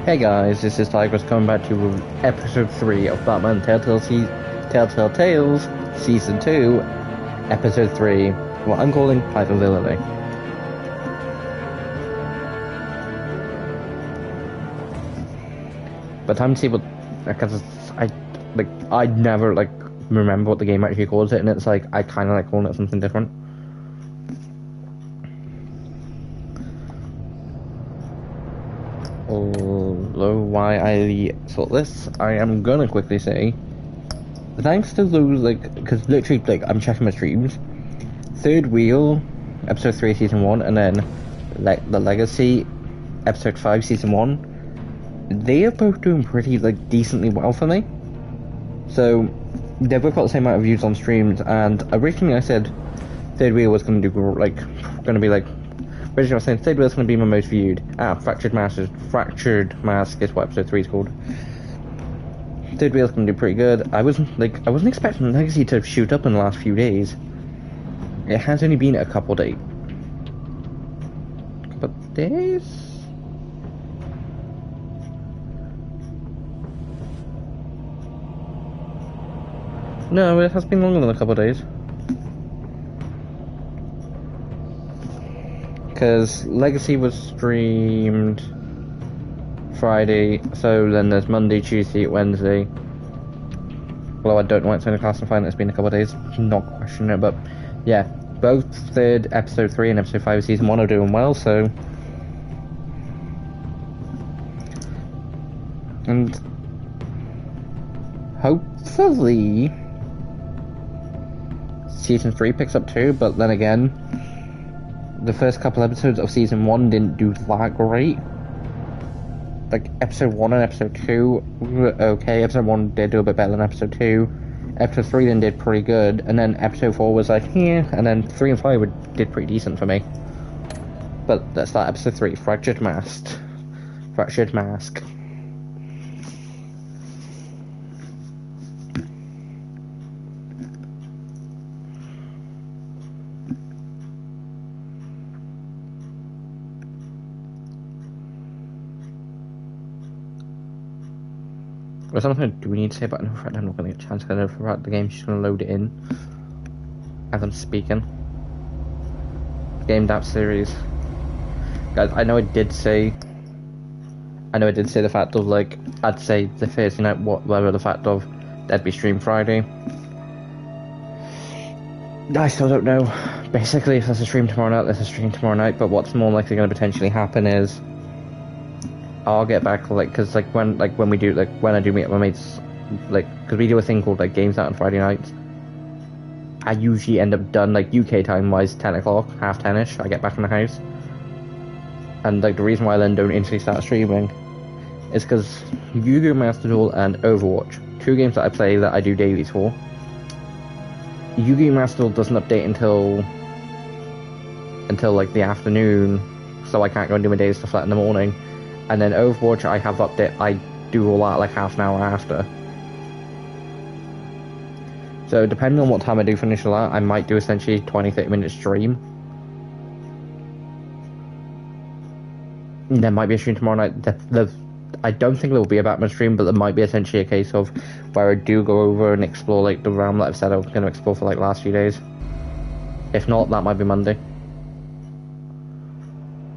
Hey guys, this is Tigers coming back to episode 3 of Batman Telltale Tales Season 2, Episode 3, what I'm calling Hypervillainy. But time to see what, because I never remember what the game actually calls it, and it's like I kind of like calling it something different. Although why I thought this, I am gonna quickly say, thanks to those because literally I'm checking my streams, Third Wheel, episode 3 season 1, and then the Legacy, episode 5 season 1, they are both doing pretty decently well for me. So they've both got the same amount of views on streams, and originally I said Third Wheel was gonna do originally I was saying Third Wheel is gonna be my most viewed. Fractured Mask is what episode 3 is called. Third Wheel is gonna do pretty good. I wasn't expecting Legacy to shoot up in the last few days. It has only been a couple days. No, it has been longer than a couple of days. Because Legacy was streamed Friday, so then there's Monday, Tuesday, Wednesday. Although I don't know why it's only classifying that it's been a couple of days. I'm not questioning it, but yeah, both episode 3 and episode 5 of season 1 are doing well, so. And hopefully season 3 picks up too, but then again, the first couple episodes of season 1 didn't do that great. Episode 1 and episode 2 were okay. Episode 1 did do a bit better than episode 2. Episode 3 then did pretty good, and then episode 4 was yeah, and then 3 and 5 did pretty decent for me. But let's start episode 3, Fractured Mask. There's something do we need to say about Nova Threat? I'm not going to get a chance to get Nova Threat. The game's just going to load it in as I'm speaking. Game App Series. Guys, I know I did say the fact of I'd say the Thursday night, whatever the fact of that'd be streamed Friday. I still don't know. Basically, if there's a stream tomorrow night, there's a stream tomorrow night, but what's more likely going to potentially happen is I'll get back because when I do meet my mates, because we do a thing called games out on Friday nights. I usually end up done UK time wise 10 o'clock, half 10ish. I get back in the house, and the reason why I then don't instantly start streaming is because Yu-Gi-Oh! Master Duel and Overwatch, 2 games that I play that I do dailies for. Yu-Gi-Oh! Master Duel doesn't update until the afternoon, so I can't go and do my daily stuff in the morning. And then Overwatch, I have update. I do all that half an hour after. So depending on what time I do finish all that, I might do essentially 20-30 minute stream. There might be a stream tomorrow night. I don't think there will be a Batman stream, but there might be essentially a case of where I do go over and explore the realm that I've said I was going to explore for the last few days. If not, that might be Monday.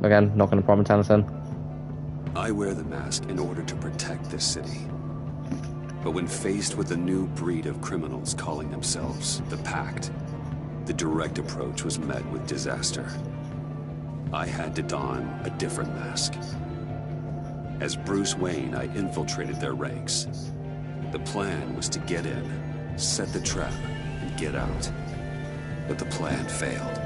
Again, not going to promise anything. I wear the mask in order to protect this city. But when faced with a new breed of criminals calling themselves the Pact, the direct approach was met with disaster. I had to don a different mask. As Bruce Wayne, I infiltrated their ranks. The plan was to get in, set the trap, and get out. But the plan failed.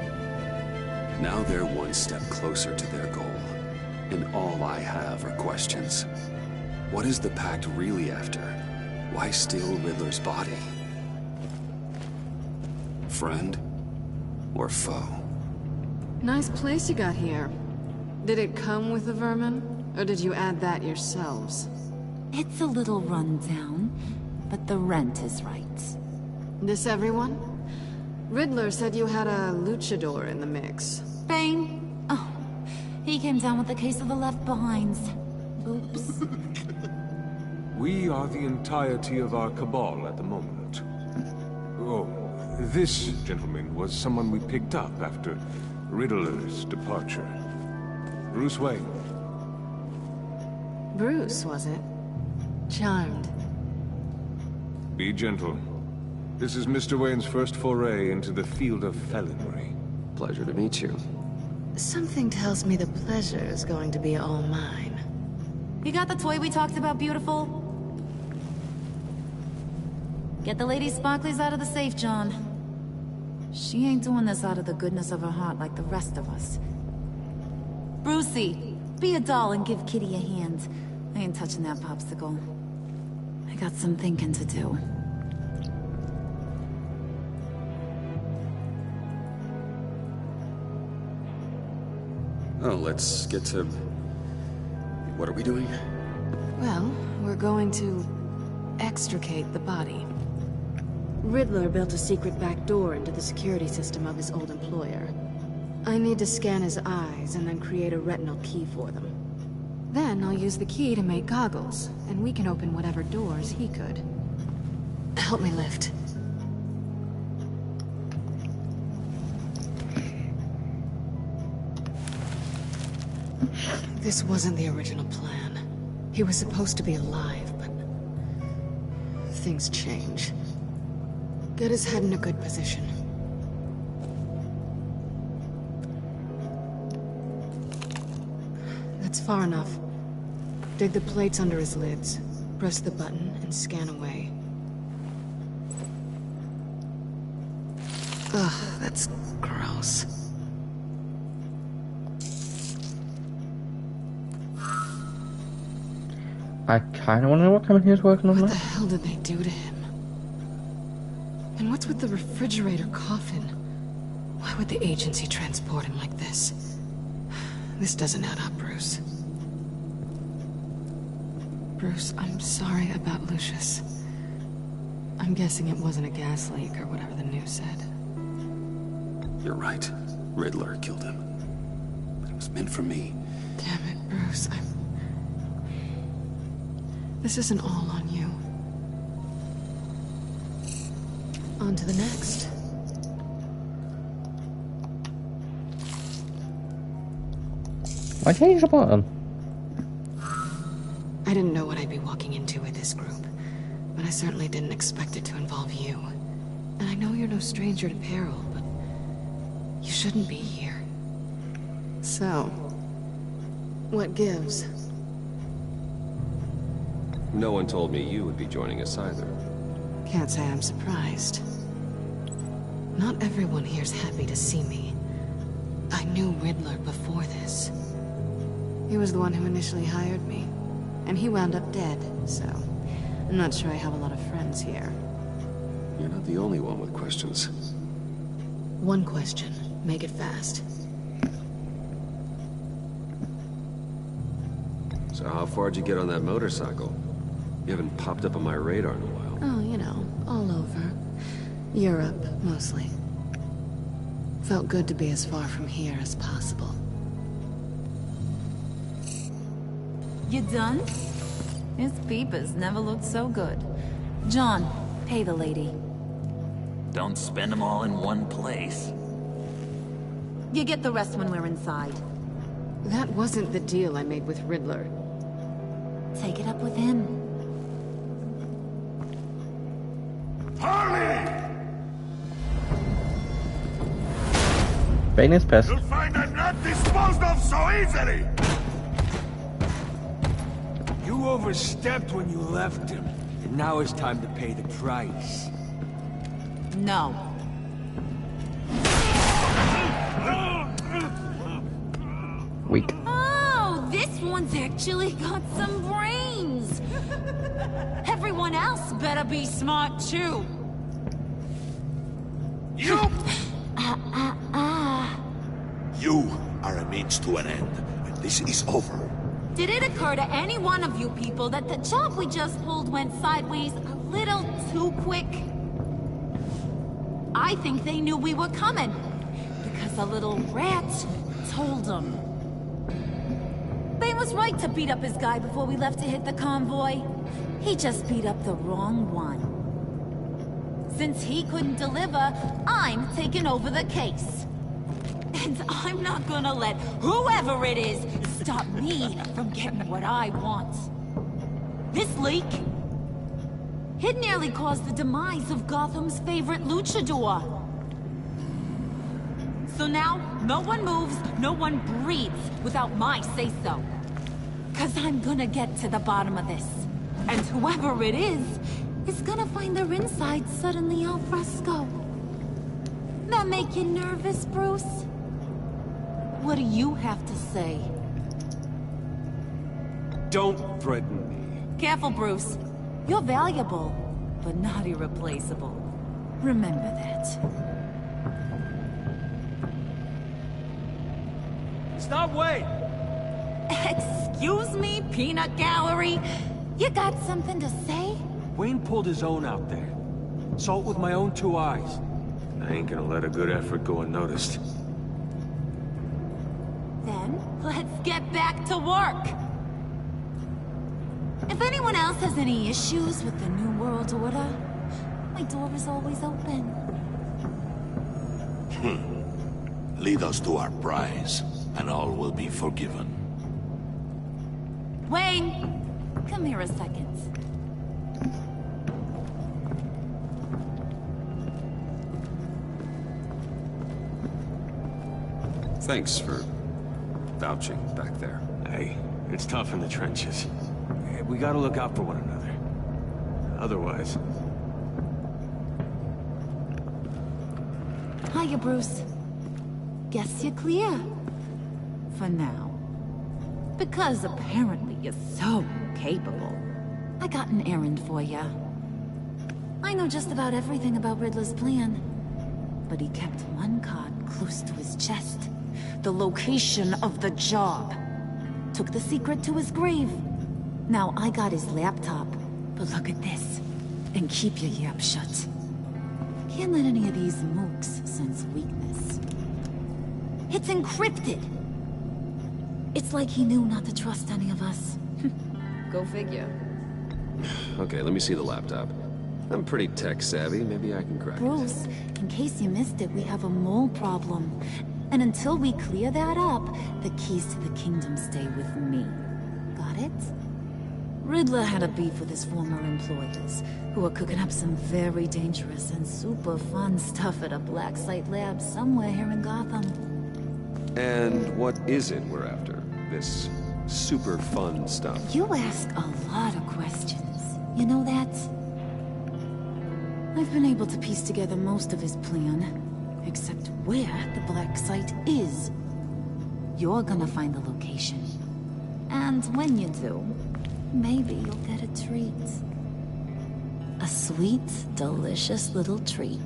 Now they're one step closer to their goal. And all I have are questions. What is the Pact really after? Why steal Riddler's body? Friend or foe? Nice place you got here. Did it come with the vermin? Or did you add that yourselves? It's a little rundown, but the rent is right. This everyone? Riddler said you had a luchador in the mix. Bane? Oh, he came down with a case of the left behinds. Oops. We are the entirety of our cabal at the moment. Oh, this gentleman was someone we picked up after Riddler's departure. Bruce Wayne. Bruce, was it? Charmed. Be gentle. This is Mr. Wayne's first foray into the field of felonry. Pleasure to meet you. Something tells me the pleasure is going to be all mine. You got the toy we talked about, beautiful? Get the lady sparklies out of the safe, John. She ain't doing this out of the goodness of her heart like the rest of us. Brucey, be a doll and give Kitty a hand. I ain't touching that popsicle. I got some thinking to do. Oh, let's get to... What are we doing? Well, we're going to extricate the body. Riddler built a secret back door into the security system of his old employer. I need to scan his eyes and then create a retinal key for them. Then I'll use the key to make goggles, and we can open whatever doors he could. Help me lift. This wasn't the original plan. He was supposed to be alive, but... things change. Get his head in a good position. That's far enough. Dig the plates under his lids. Press the button and scan away. Ugh, that's gross. I kind of want to know what company is working on What the that. hell did they do to him? And what's with the refrigerator coffin? Why would the agency transport him like this? This doesn't add up, Bruce. Bruce, I'm sorry about Lucius. I'm guessing it wasn't a gas leak or whatever the news said. You're right. Riddler killed him. But it was meant for me. Damn it, Bruce, This isn't all on you. On to the next. Why change the button? I didn't know what I'd be walking into with this group, but I certainly didn't expect it to involve you. And I know you're no stranger to peril, but you shouldn't be here. So, what gives? No one told me you would be joining us either. Can't say I'm surprised. Not everyone here's happy to see me. I knew Riddler before this. He was the one who initially hired me, and he wound up dead, so I'm not sure I have a lot of friends here. You're not the only one with questions. One question. Make it fast. So how far'd you get on that motorcycle? You haven't popped up on my radar in a while. Oh, you know, all over. Europe, mostly. Felt good to be as far from here as possible. You done? His peepers never looked so good. John, pay the lady. Don't spend them all in one place. You get the rest when we're inside. That wasn't the deal I made with Riddler. Take it up with him. Harley! Bane is pissed. You'll find I'm not disposed of so easily! You overstepped when you left him, and now it's time to pay the price. No. Weak. Oh, this one's actually got some brains. Everyone else better be smart too. You! You are a means to an end, and this is over. Did it occur to any one of you people that the job we just pulled went sideways a little too quick? I think they knew we were coming, because a little rat told them. Bane was right to beat up his guy before we left to hit the convoy. He just beat up the wrong one. Since he couldn't deliver, I'm taking over the case. And I'm not gonna let whoever it is stop me from getting what I want. This leak, it nearly caused the demise of Gotham's favorite luchador. So now, no one moves, no one breathes without my say-so. 'Cause I'm gonna get to the bottom of this. And whoever it is gonna find their inside suddenly al fresco. That make you nervous, Bruce? What do you have to say? Don't threaten me. Careful, Bruce. You're valuable, but not irreplaceable. Remember that. Stop, wait! Excuse me, peanut gallery? You got something to say? Wayne pulled his own out there. Saw it with my own 2 eyes. I ain't gonna let a good effort go unnoticed. Then, let's get back to work! If anyone else has any issues with the New World Order, my door is always open. Lead us to our prize, and all will be forgiven. Wayne, come here a second. Thanks for vouching back there. Hey, it's tough in the trenches. We gotta look out for one another. Otherwise... Hiya, Bruce. Guess you're clear. For now. Because apparently you're so capable. I got an errand for ya. I know just about everything about Riddler's plan. But he kept one card close to his chest. The location of the job. Took the secret to his grave. Now I got his laptop. But look at this. And keep your yap shut. Can't let any of these mooks sense weakness. It's encrypted! It's like he knew not to trust any of us. Go figure. Okay, let me see the laptop. I'm pretty tech-savvy. Maybe I can crack it. Bruce, in case you missed it, we have a mole problem. And until we clear that up, the keys to the kingdom stay with me. Got it? Riddler had a beef with his former employers, who are cooking up some very dangerous and super fun stuff at a black site lab somewhere here in Gotham. And what is it we're after? This super fun stuff? You ask a lot of questions. You know that? I've been able to piece together most of his plan, except where the black site is. You're gonna find the location. And when you do, maybe you'll get a treat. A sweet, delicious little treat.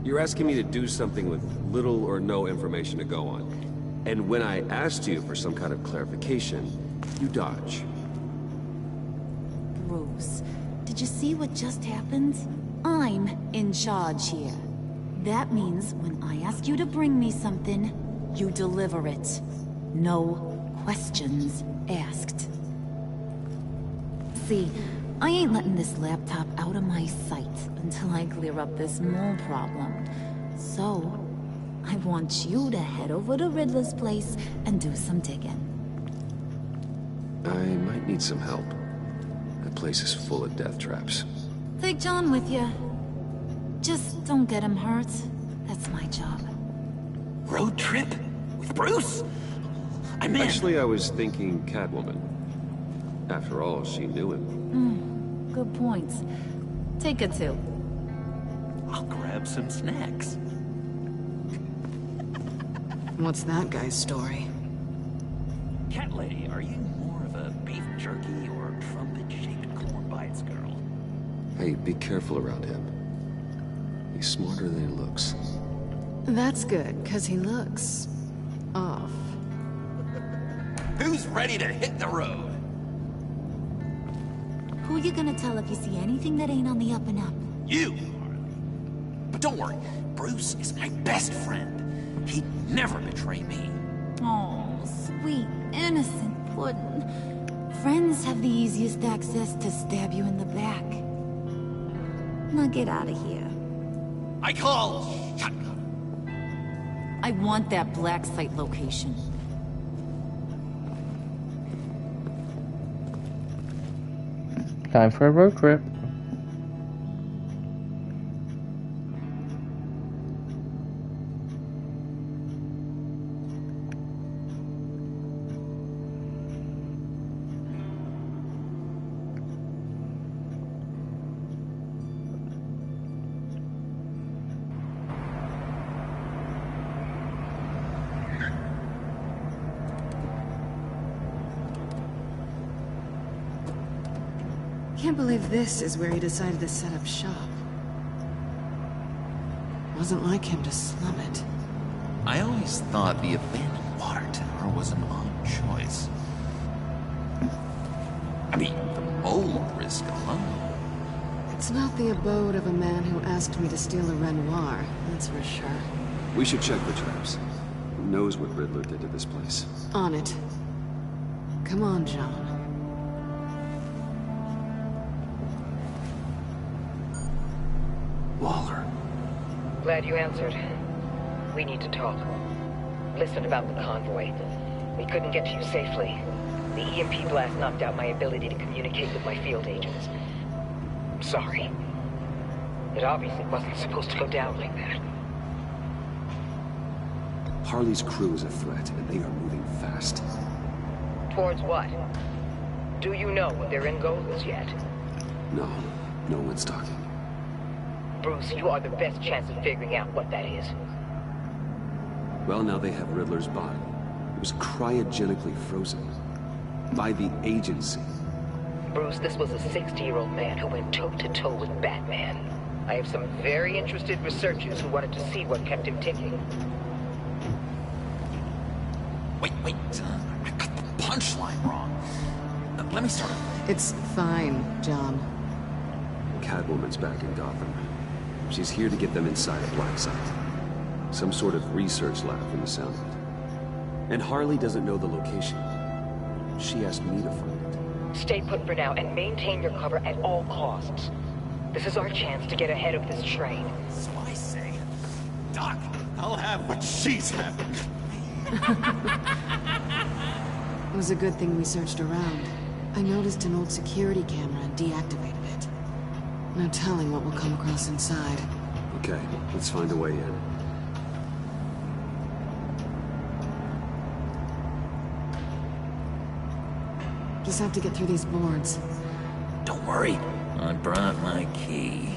You're asking me to do something with little or no information to go on. And when I asked you for some kind of clarification, you dodge. Bruce, did you see what just happened? I'm in charge here. That means when I ask you to bring me something, you deliver it. No questions asked. See, I ain't letting this laptop out of my sight until I clear up this mole problem. So, I want you to head over to Riddler's place and do some digging. I might need some help. That place is full of death traps. Take John with you. Just don't get him hurt. That's my job. Road trip? With Bruce? I'm in. Actually, I was thinking Catwoman. After all, she knew him. Good point. Take it too. I'll grab some snacks. What's that guy's story? Cat lady, are you more of a beef jerky or trumpet-shaped corn bites girl? Hey, be careful around him. He's smarter than he looks. That's good, because he looks... off. Who's ready to hit the road? Who you gonna tell if you see anything that ain't on the up and up? You, Harley. But don't worry, Bruce is my best friend. He'd never betray me. Oh, sweet, innocent puddin'. Friends have the easiest access to stab you in the back. Now get out of here. I call! Shut up! I want that black site location. Time for a road trip. Can't believe this is where he decided to set up shop. Wasn't like him to slum it. I always thought the abandoned water tower was an odd choice. I mean, the mold risk alone. It's not the abode of a man who asked me to steal a Renoir, that's for sure. We should check the traps. Who knows what Riddler did to this place? On it. Come on, John. Waller. Glad you answered. We need to talk. Listen about the convoy. We couldn't get to you safely. The EMP blast knocked out my ability to communicate with my field agents. I'm sorry. It obviously wasn't supposed to go down like that. Harley's crew is a threat, and they are moving fast. Towards what? Do you know what their end goal is yet? No, no one's talking. Bruce, you are the best chance of figuring out what that is. Well, now they have Riddler's body. It was cryogenically frozen. By the agency. Bruce, this was a 60-year-old man who went toe-to-toe with Batman. I have some very interested researchers who wanted to see what kept him ticking. Wait, I got the punchline wrong. Let me start over. It's fine, John. Catwoman's back in Gotham. She's here to get them inside a black site. Some sort of research lab from the sound of it. And Harley doesn't know the location. She asked me to find it. Stay put for now and maintain your cover at all costs. This is our chance to get ahead of this train. So I say, Doc, I'll have what she's having. It was a good thing we searched around. I noticed an old security camera and deactivated it. No telling what we'll come across inside. Okay, let's find a way in. Just have to get through these boards. Don't worry, I brought my key.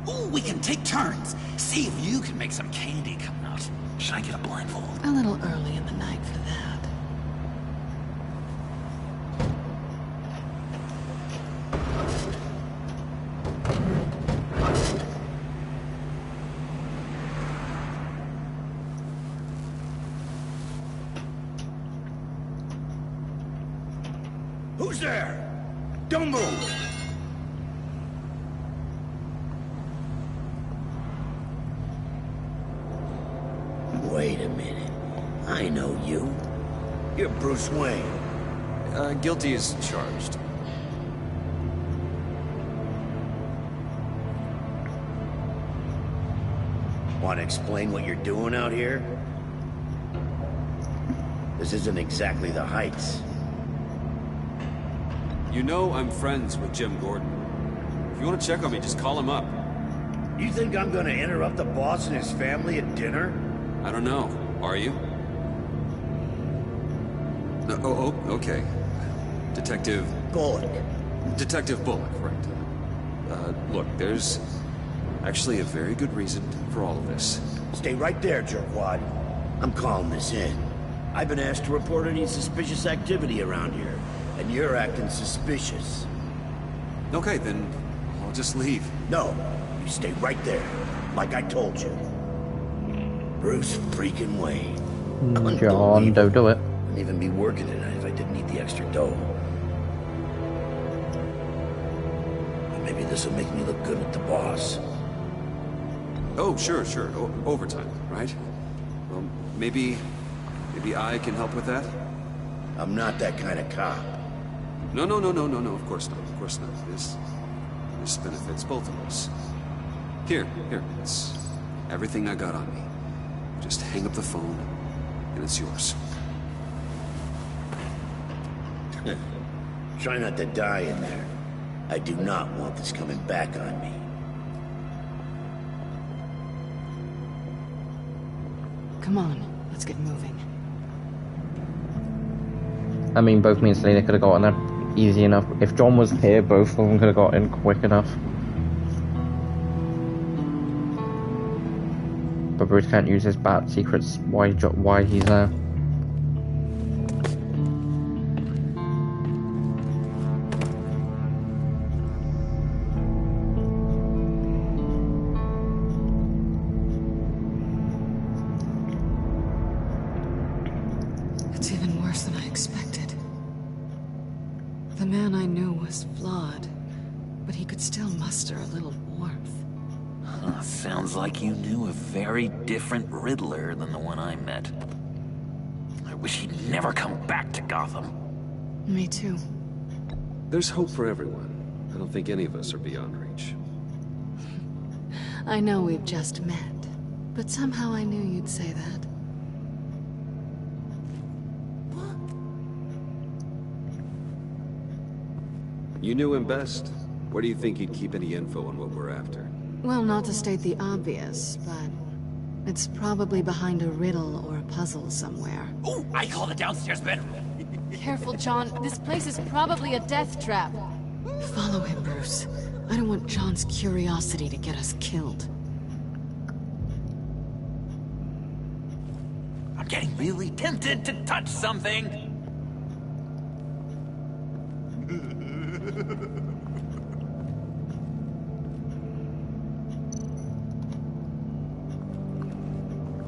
Ooh, we can take turns. See if you can make some candy come out. Should I get a blindfold? A little early in the night for that. Who's there? Don't move! Wait a minute. I know you. You're Bruce Wayne. Guilty as charged. Want to explain what you're doing out here? This isn't exactly the Heights. You know I'm friends with Jim Gordon. If you want to check on me, just call him up. You think I'm gonna interrupt the boss and his family at dinner? I don't know. Are you? No, oh, okay. Detective... Bullock. Detective Bullock, right. Look, there's actually a very good reason for all of this. Stay right there, jerkwad. I'm calling this in. I've been asked to report any suspicious activity around here, and you're acting suspicious. Okay, then I'll just leave. No, you stay right there, like I told you. Bruce freaking Wayne. John, don't do it. Wouldn't even be working tonight if I didn't even need the extra dough. And maybe this will make me look good with the boss. Oh, sure. Overtime, right? Well, maybe I can help with that? I'm not that kind of cop. No, of course not. This benefits both of us. Here, it's everything I got on me. Just hang up the phone, and it's yours. Try not to die in there. I do not want this coming back on me. Come on, let's get moving. I mean, both me and Selena could have gotten there easy enough. If John was here, both of them could have got in quick enough. But Bruce can't use his bat secrets. Why he's there? It's even worse than I expected. The man I knew was flawed, but he could still muster a little warmth. Sounds like you knew a very different Riddler than the one I met. I wish he'd never come back to Gotham. Me too. There's hope for everyone. I don't think any of us are beyond reach. I know we've just met, but somehow I knew you'd say that. You knew him best. Where do you think he'd keep any info on what we're after? Well, not to state the obvious, but it's probably behind a riddle or a puzzle somewhere. Oh, I call the downstairs bedroom. Careful, John. This place is probably a death trap. Follow him, Bruce. I don't want John's curiosity to get us killed. I'm getting really tempted to touch something.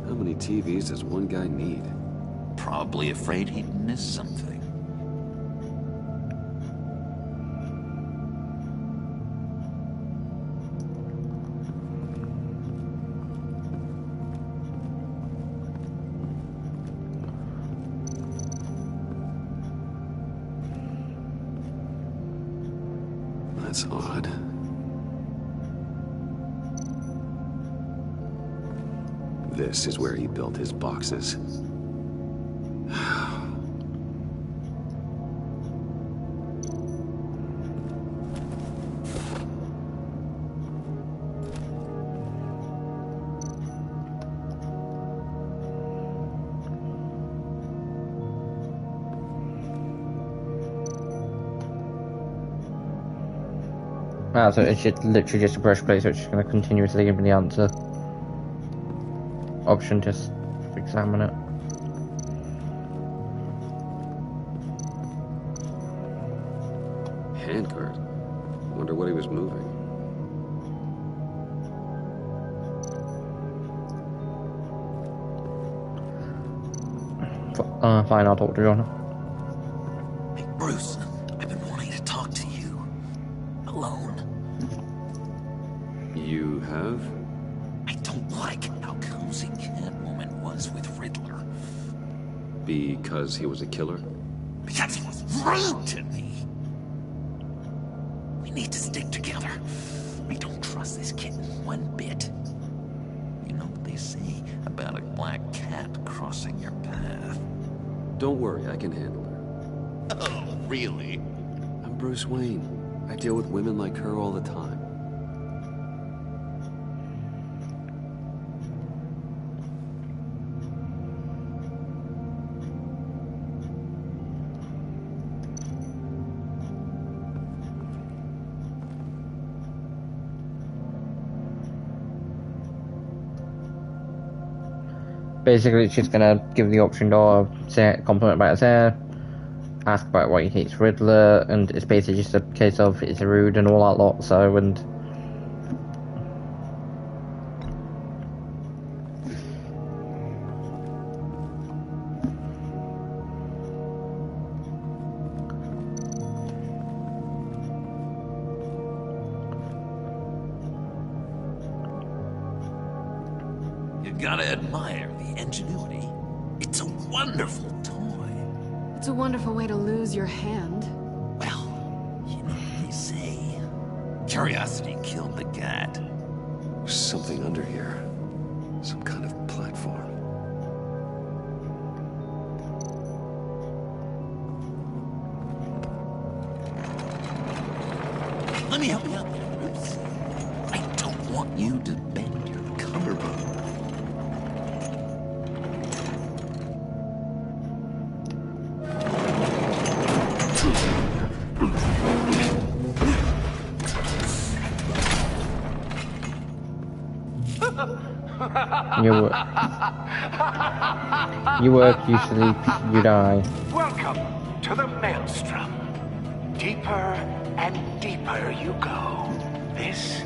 How many TVs does one guy need? Probably afraid he'd miss something. That's odd. This is where he built his boxes. Ah, so it's just literally just a brush plate, so it's just going to continuously give me the answer. Option, just examine it. Handguard. Wonder what he was moving. Fine, I'll talk to John. Hey, Bruce, I've been wanting to talk to you. Alone. You have? I don't like how cozy Catwoman was with Riddler. Because he was a killer? Because he was rude to me. We need to stick together. I don't trust this kid one bit. You know what they say about a black cat crossing your path? Don't worry, I can handle her. Oh, really? I'm Bruce Wayne. I deal with women like her all the time. Basically, it's just gonna give the option or say compliment about his hair, ask about why he hates Riddler, and it's basically just a case of it's rude and all that lot. So, and gotta admire the ingenuity. It's a wonderful toy. It's a wonderful way to lose your hand. Well, you know what they say. Curiosity killed the cat. There's something under here. Some kind of platform. Let me help you out there, Bruce. I don't want you to bend your collarbone. You work, you sleep, you die. Welcome to the Maelstrom. Deeper and deeper you go. This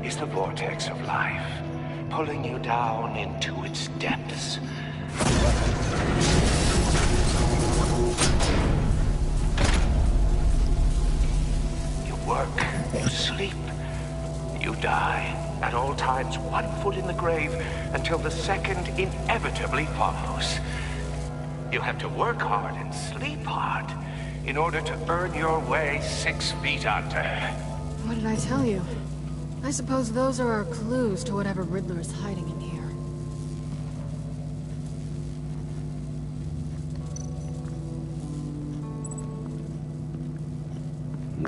is the vortex of life, pulling you down into its depths. You work, you sleep, you die. At all times, one foot in the grave until the second inevitably follows. You have to work hard and sleep hard in order to earn your way 6 feet under. What did I tell you? I suppose those are our clues to whatever Riddler is hiding in here.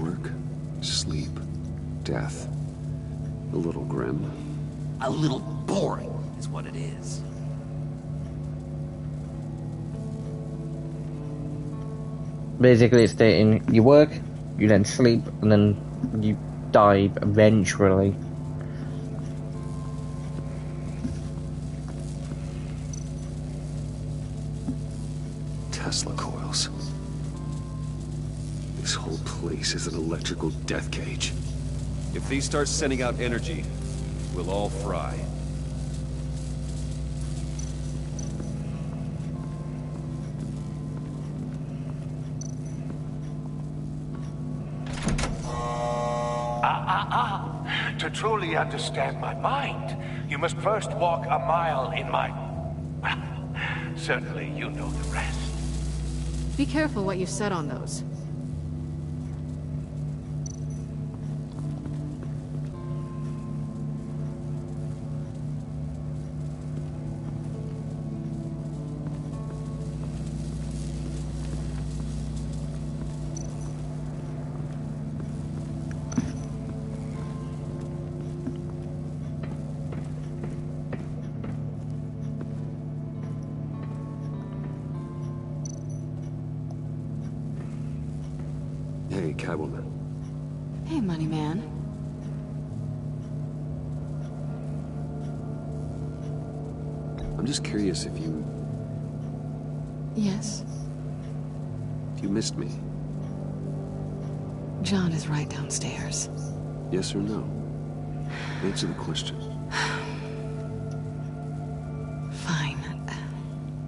Work, sleep, death. A little grim. A little boring is what it is. Basically, it's stating you work, you then sleep, and then you die eventually. Tesla coils. This whole place is an electrical death cage. If these start sending out energy, we'll all fry. To truly understand my mind, you must first walk a mile in my... Well, certainly you know the rest. Be careful what you said on those. Hey, Catwoman. Hey, Money Man. I'm just curious if you Yes? missed me. John is right downstairs. Yes or no? Answer the question. Fine.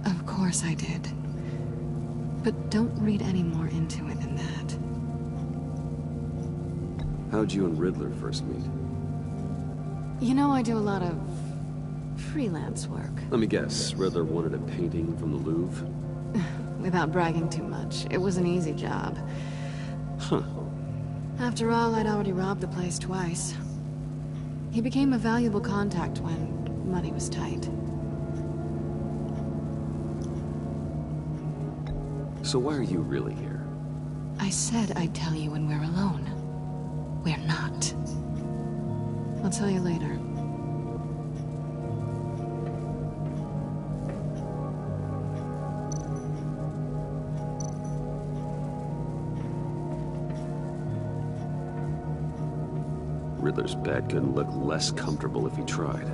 Of course I did. But don't read any more into it than that. How'd you and Riddler first meet? You know, I do a lot of freelance work. Let me guess, Riddler wanted a painting from the Louvre? Without bragging too much, it was an easy job. Huh. After all, I'd already robbed the place twice. He became a valuable contact when money was tight. So why are you really here? I said I'd tell you when we're alone. We're not. I'll tell you later. Riddler's bed couldn't look less comfortable if he tried.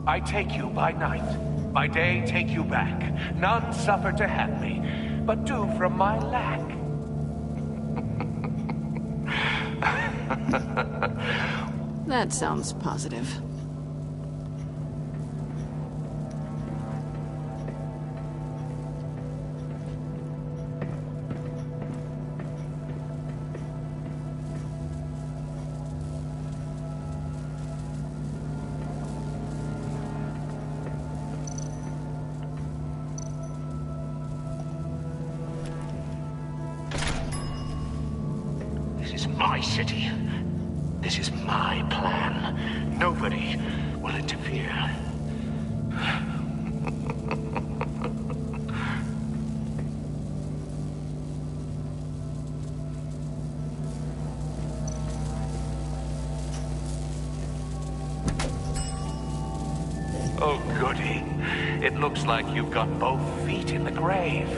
I take you by night, My day take you back. None suffer to have me, but do from my lack. That sounds positive. This is my city. This is my plan. Nobody will interfere. Oh, goody. It looks like you've got both feet in the grave.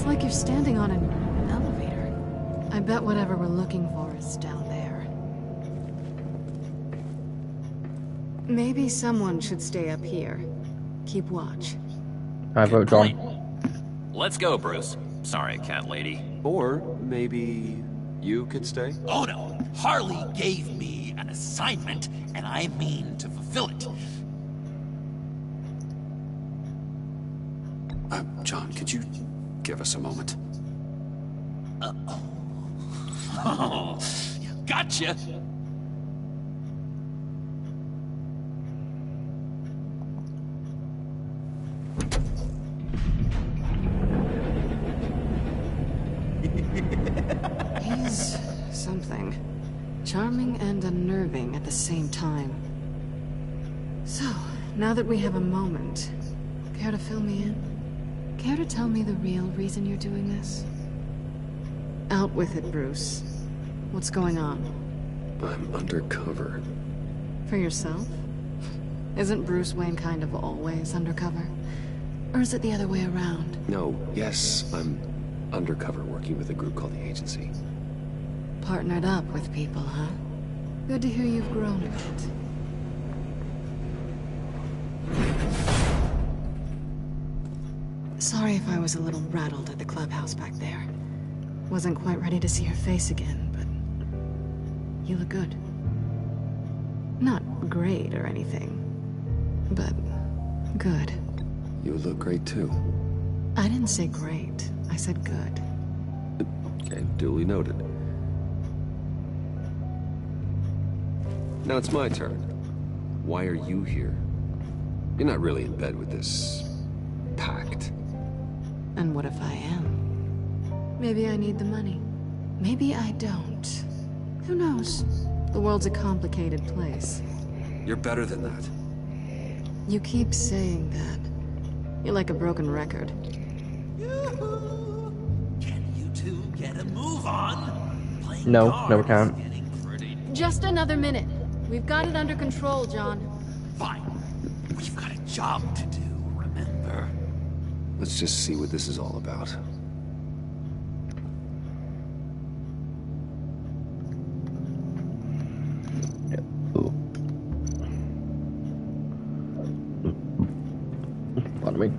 Like you're standing on an elevator. I bet whatever we're looking for is down there. Maybe someone should stay up here. Keep watch. I vote John. Let's go, Bruce. Sorry, cat lady. Or maybe you could stay? Oh no, Harley gave me an assignment, and I mean to fulfill it. John, could you give us a moment? Oh, gotcha! He's something. Charming and unnerving at the same time. So, now that we have a moment, care to fill me in? Care to tell me the real reason you're doing this? Out with it, Bruce. What's going on? I'm undercover. For yourself? Isn't Bruce Wayne kind of always undercover? Or is it the other way around? No, yes, I'm undercover working with a group called the Agency. Partnered up with people, huh? Good to hear you've grown a bit. Sorry if I was a little rattled at the clubhouse back there. Wasn't quite ready to see your face again, but you look good. Not great or anything, but good. You look great too. I didn't say great. I said good. Okay, duly noted. Now it's my turn. Why are you here? You're not really in bed with this pact. And what if I am? Maybe I need the money. Maybe I don't. Who knows? The world's a complicated place. You're better than that. You keep saying that. You're like a broken record. Can you two get a move on? Playing No, cards we can't. is getting pretty. Just another minute. We've got it under control, John. Fine. We've got a job to do, remember? Let's just see what this is all about. Pardon me.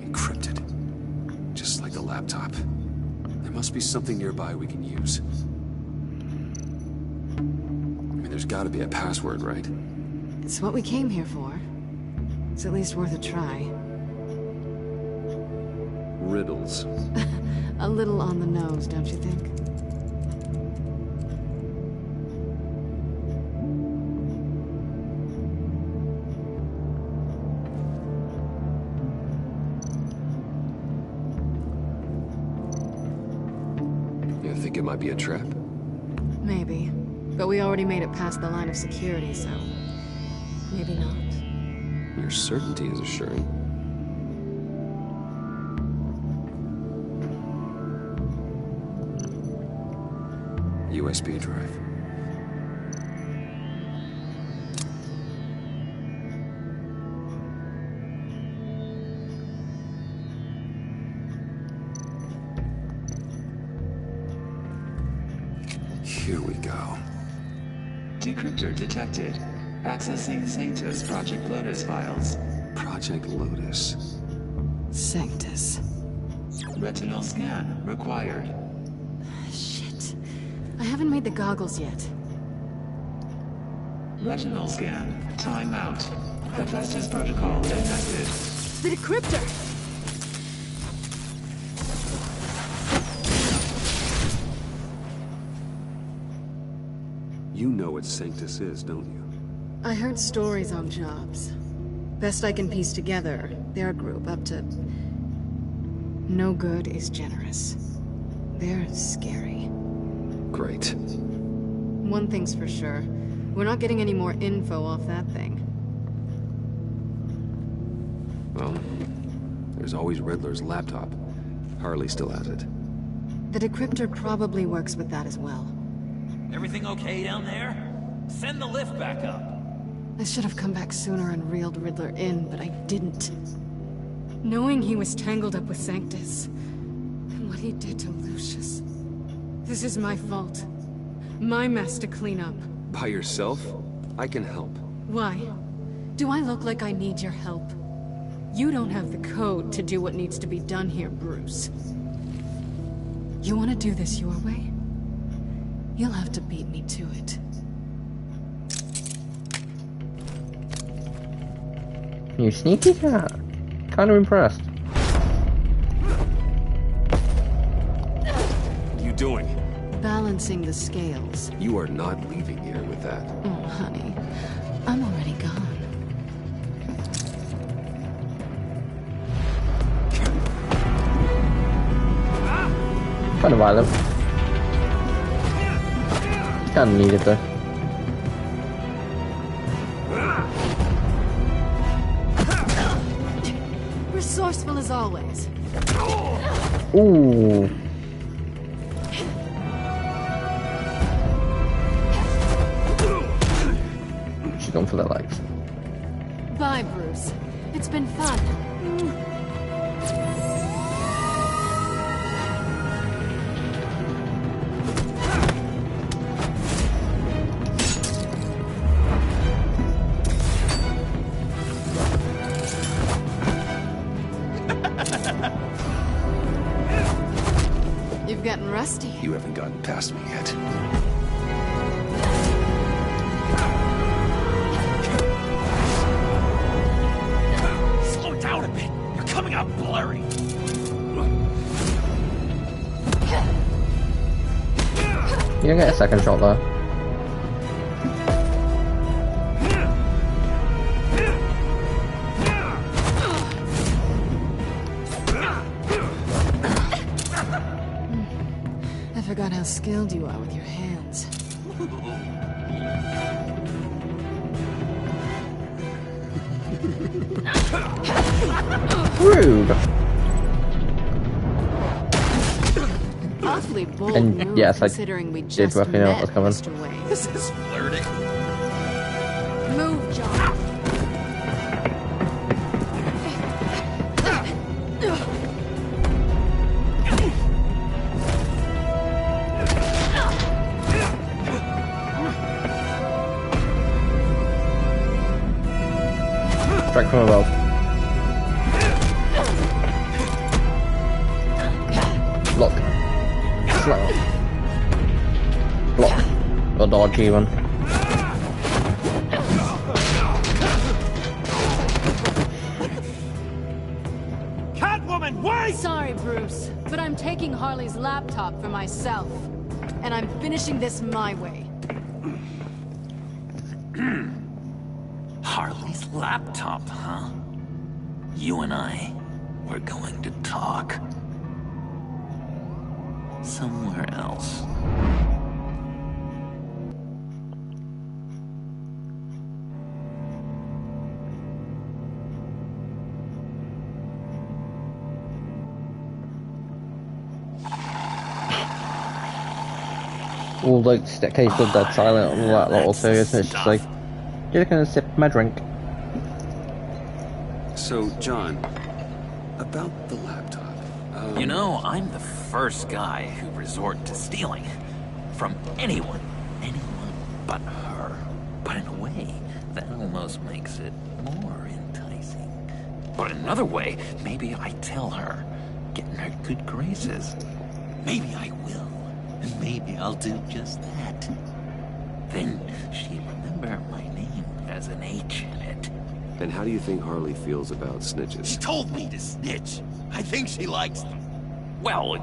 Encrypted. Just like the laptop. There must be something nearby we can use. There's gotta be a password, right? It's what we came here for. It's at least worth a try. Riddles. A little on the nose, don't you think? You think it might be a trap? Maybe. But we already made it past the line of security, so... maybe not. Your certainty is assuring. USB drive. Here we go. Decryptor detected. Accessing Sanctus Project Lotus files. Project Lotus. Sanctus. Retinal scan required. Shit. I haven't made the goggles yet. Retinal scan. Timeout. Hephaestus protocol detected. The decryptor! You know what Sanctus is, don't you? I heard stories on jobs. Best I can piece together, their group up to... No good is generous. They're scary. Great. One thing's for sure. We're not getting any more info off that thing. Well, there's always Riddler's laptop. Harley still has it. The decryptor probably works with that as well. Everything okay down there? Send the lift back up. I should have come back sooner and reeled Riddler in, but I didn't. Knowing he was tangled up with Sanctus, and what he did to Lucius. This is my fault. My mess to clean up. By yourself? I can help. Why? Do I look like I need your help? You don't have the code to do what needs to be done here, Bruce. You want to do this your way? You'll have to beat me to it. You sneaky cat. Kind of impressed. What are you doing? Balancing the scales. You are not leaving here with that. Oh, honey. I'm already gone. Kind of violent. Kind of needed though. Resourceful as always. Ooh. She's going for the legs. Bye, Bruce. It's been fun. You've gotten rusty. You haven't gotten past me yet. Slow down a bit. You're coming out blurry. You get a second shot there. I forgot how skilled you are with your hands. Rude. Awfully bold And move, yes, I considering we did just roughly know what met, was coming. Mr. Wayne. This is flirting. Move, John. Strike from above. Block. Slap. Block. Or dodge even. Catwoman, wait! Sorry, Bruce, but I'm taking Harley's laptop for myself. And I'm finishing this my way. Harley's laptop, huh? You and I, we're going to talk. Somewhere else. All like staircase of dead silent all that lot also, isn't it? It's just like you're gonna sip my drink. So, John, about the laptop. You know, I'm the first guy who resort to stealing. from anyone. Anyone but her. But in a way, that almost makes it more enticing. But another way, maybe I tell her, get in her good graces. Maybe I will. And maybe I'll do just that. Then she'd remember my name has an H in it. And how do you think Harley feels about snitches? She told me to snitch. I think she likes them. Well,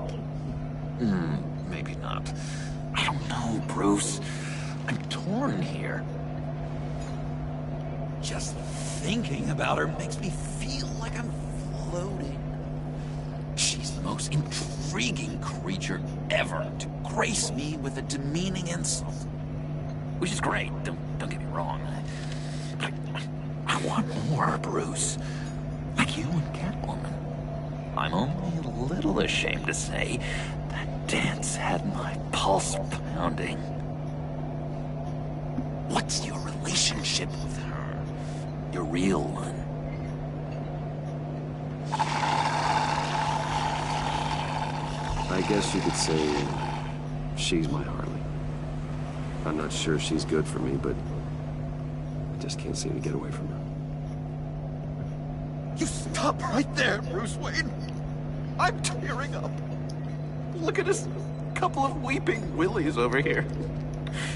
maybe not. I don't know, Bruce. I'm torn here. Just thinking about her makes me feel like I'm floating. She's the most intriguing creature ever to grace me with a demeaning insult. Which is great, don't get me wrong. I want more, Bruce. Like you and Catwoman. I'm only a little ashamed to say that dance had my pulse pounding. What's your relationship with her? Your real one? I guess you could say she's my Harley. I'm not sure she's good for me, but I just can't seem to get away from her. You stop right there, Bruce Wayne. I'm tearing up. Look at us, couple of weeping willies over here.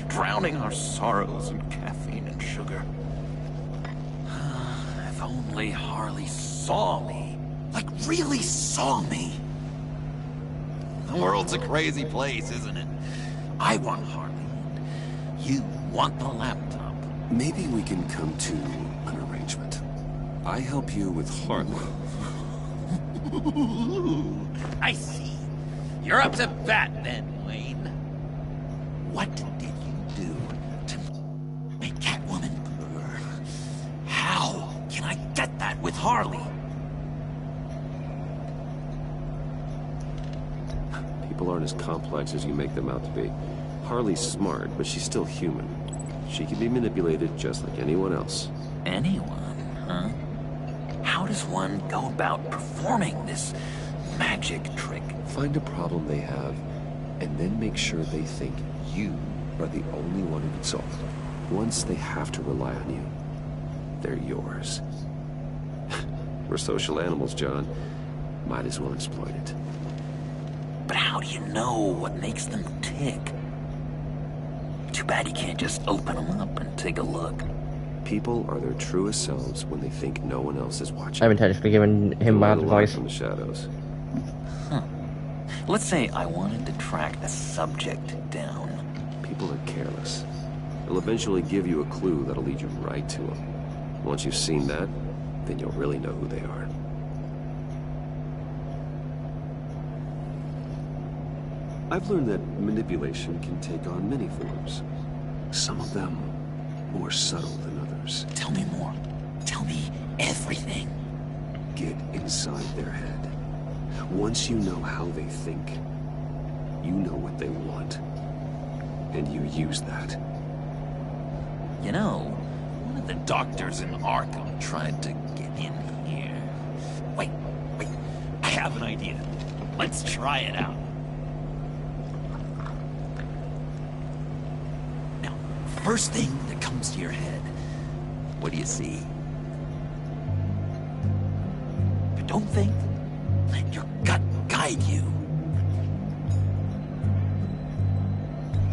Drowning our sorrows in caffeine and sugar. If only Harley saw me. Like, really saw me. The world's a crazy place, isn't it? I want Harley. You want the laptop. Maybe we can come to an arrangement. I help you with Harley. I see. You're up to bat then, Wayne. What did you do to make Catwoman purr? How can I get that with Harley? People aren't as complex as you make them out to be. Harley's smart, but she's still human. She can be manipulated just like anyone else. Anyone, huh? How does one go about performing this magic trick? Find a problem they have, and then make sure they think you are the only one who can solve it. Once they have to rely on you, they're yours. We're social animals, John. Might as well exploit it. But how do you know what makes them tick? Too bad you can't just open them up and take a look. People are their truest selves when they think no one else is watching. I've intentionally given him bad advice. From the shadows. Huh. Let's say I wanted to track a subject down. People are careless. They'll eventually give you a clue that'll lead you right to them. Once you've seen that, then you'll really know who they are. I've learned that manipulation can take on many forms. Some of them more subtle than others. Tell me more. Tell me everything. Get inside their head. Once you know how they think, you know what they want. And you use that. You know, one of the doctors in Arkham tried to get in here. Wait. I have an idea. Let's try it out. Now, first thing that comes to your head, what do you see? But don't think. Let your gut guide you.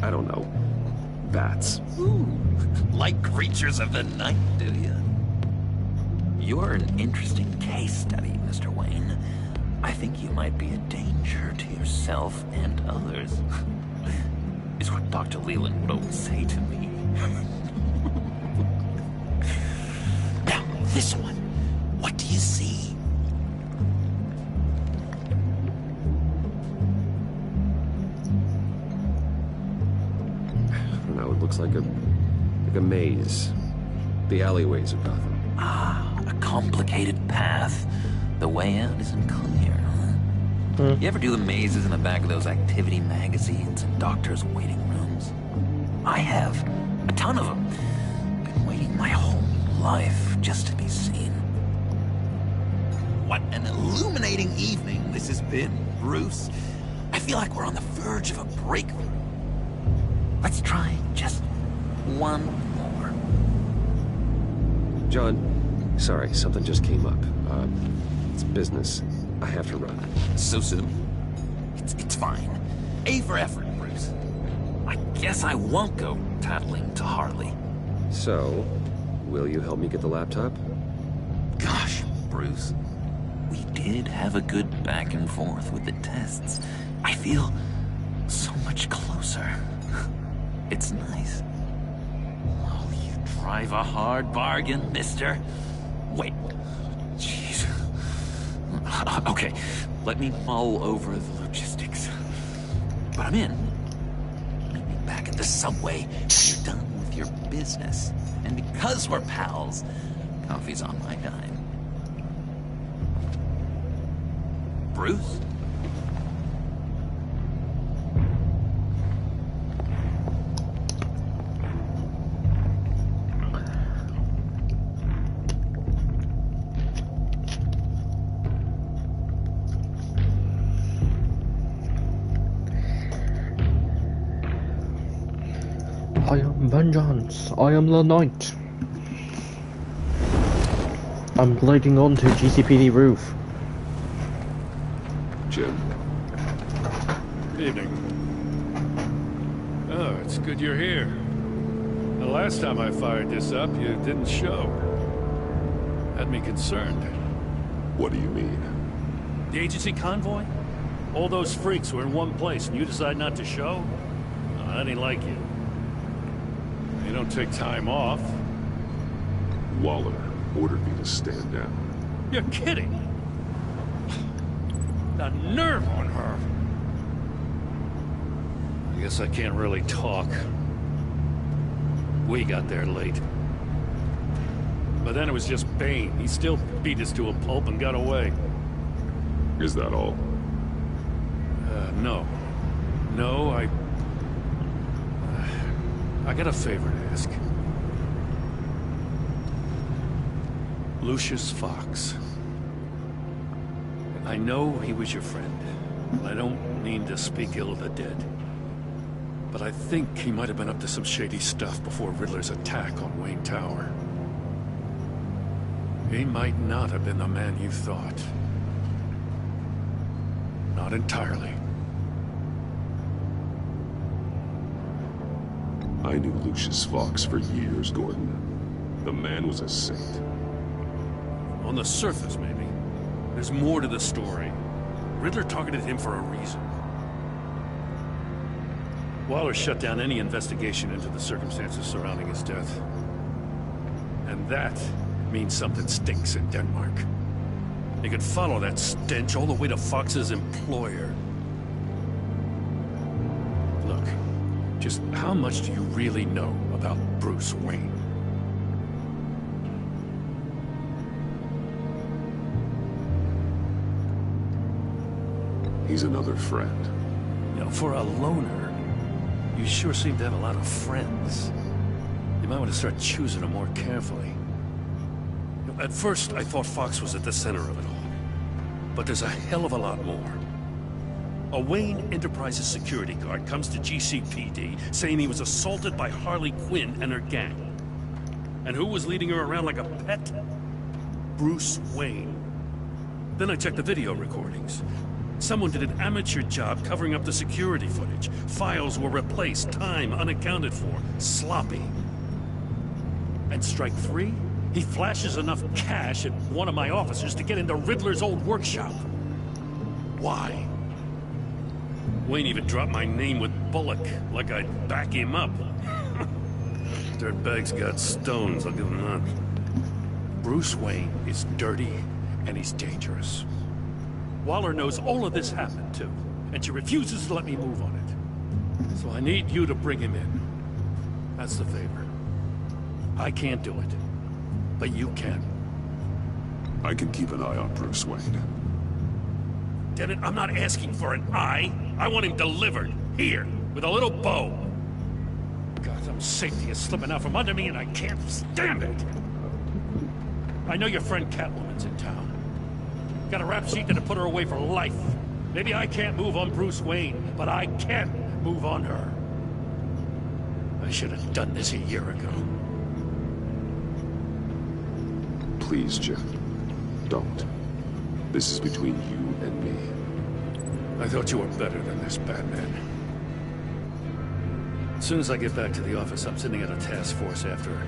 I don't know. Bats. Ooh, like creatures of the night, do you? You're an interesting case study, Mr. Wayne. I think you might be a danger to yourself and others. Is what Dr. Leland would always say to me. Now, this one. What do you see? It looks like a maze. The alleyways of Gotham. Ah, a complicated path. The way out isn't clear, huh? You ever do the mazes in the back of those activity magazines and doctors' waiting rooms? I have. A ton of them. Been waiting my whole life just to be seen. What an illuminating evening this has been, Bruce. I feel like we're on the verge of a breakthrough. Let's try just one more. John, sorry, something just came up. It's business. I have to run. So soon? It's fine. A for effort, Bruce. I guess I won't go tattling to Harley. So, will you help me get the laptop? Gosh, Bruce. We did have a good back and forth with the tests. I feel so much closer. It's nice. Oh, you drive a hard bargain, mister. Wait. Jeez. Okay, let me mull over the logistics. But I'm in. Meet me back at the subway when you're done with your business. And because we're pals, coffee's on my dime. Bruce? I am vengeance. I am the knight. I'm gliding onto GCPD roof. Jim. Evening. Oh, it's good you're here. The last time I fired this up, you didn't show. Had me concerned. What do you mean? The agency convoy? All those freaks were in one place and you decide not to show? Oh, that ain't like you. You don't take time off. Waller ordered me to stand down. You're kidding! The nerve on her! I guess I can't really talk. We got there late. But then it was just Bane. He still beat us to a pulp and got away. Is that all? No. No, I got a favor to ask. Lucius Fox. I know he was your friend. I don't mean to speak ill of the dead. But I think he might have been up to some shady stuff before Riddler's attack on Wayne Tower. He might not have been the man you thought. Not entirely. I knew Lucius Fox for years, Gordon. The man was a saint. On the surface, maybe. There's more to the story. Riddler targeted him for a reason. Waller shut down any investigation into the circumstances surrounding his death. And that means something stinks in Denmark. They could follow that stench all the way to Fox's employer. Look, just how much do you really know about Bruce Wayne? He's another friend. You know, for a loner, you sure seem to have a lot of friends. You might want to start choosing them more carefully. You know, at first, I thought Fox was at the center of it all. But there's a hell of a lot more. A Wayne Enterprises security guard comes to GCPD saying he was assaulted by Harley Quinn and her gang. And who was leading her around like a pet? Bruce Wayne. Then I checked the video recordings. Someone did an amateur job covering up the security footage. Files were replaced, time unaccounted for, sloppy. And strike three? He flashes enough cash at one of my officers to get into Riddler's old workshop. Why? Wayne even dropped my name with Bullock, like I'd back him up. Dirtbag's got stones, I'll give him that. Bruce Wayne is dirty, and he's dangerous. Waller knows all of this happened, too, and she refuses to let me move on it. So I need you to bring him in. That's the favor. I can't do it, but you can. I can keep an eye on Bruce Wayne. Damn it, I'm not asking for an eye. I want him delivered, here, with a little bow. Gotham's safety is slipping out from under me, and I can't stand it. I know your friend Catwoman's in town. Got a rap sheet that'll put her away for life. Maybe I can't move on Bruce Wayne, but I can move on her. I should have done this a year ago. Please, Jim. Don't. This is between you and me. I thought you were better than this, Batman. As soon as I get back to the office, I'm sending out a task force after her.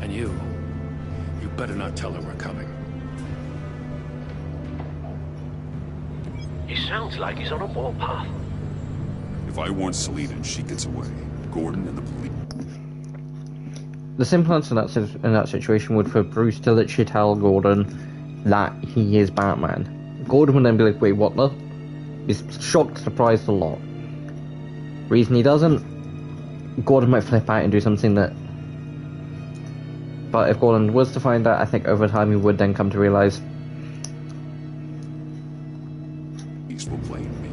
And you better not tell her we're coming. He sounds like he's on a warpath. If I warn Selina and she gets away, Gordon and the police... The simple answer in that situation would for Bruce to literally tell Gordon that he is Batman. Gordon would then be like, wait, what the? He's shocked, surprised a lot. Reason he doesn't, Gordon might flip out and do something that... But if Gordon was to find out, I think over time he would then come to realise... will blame me.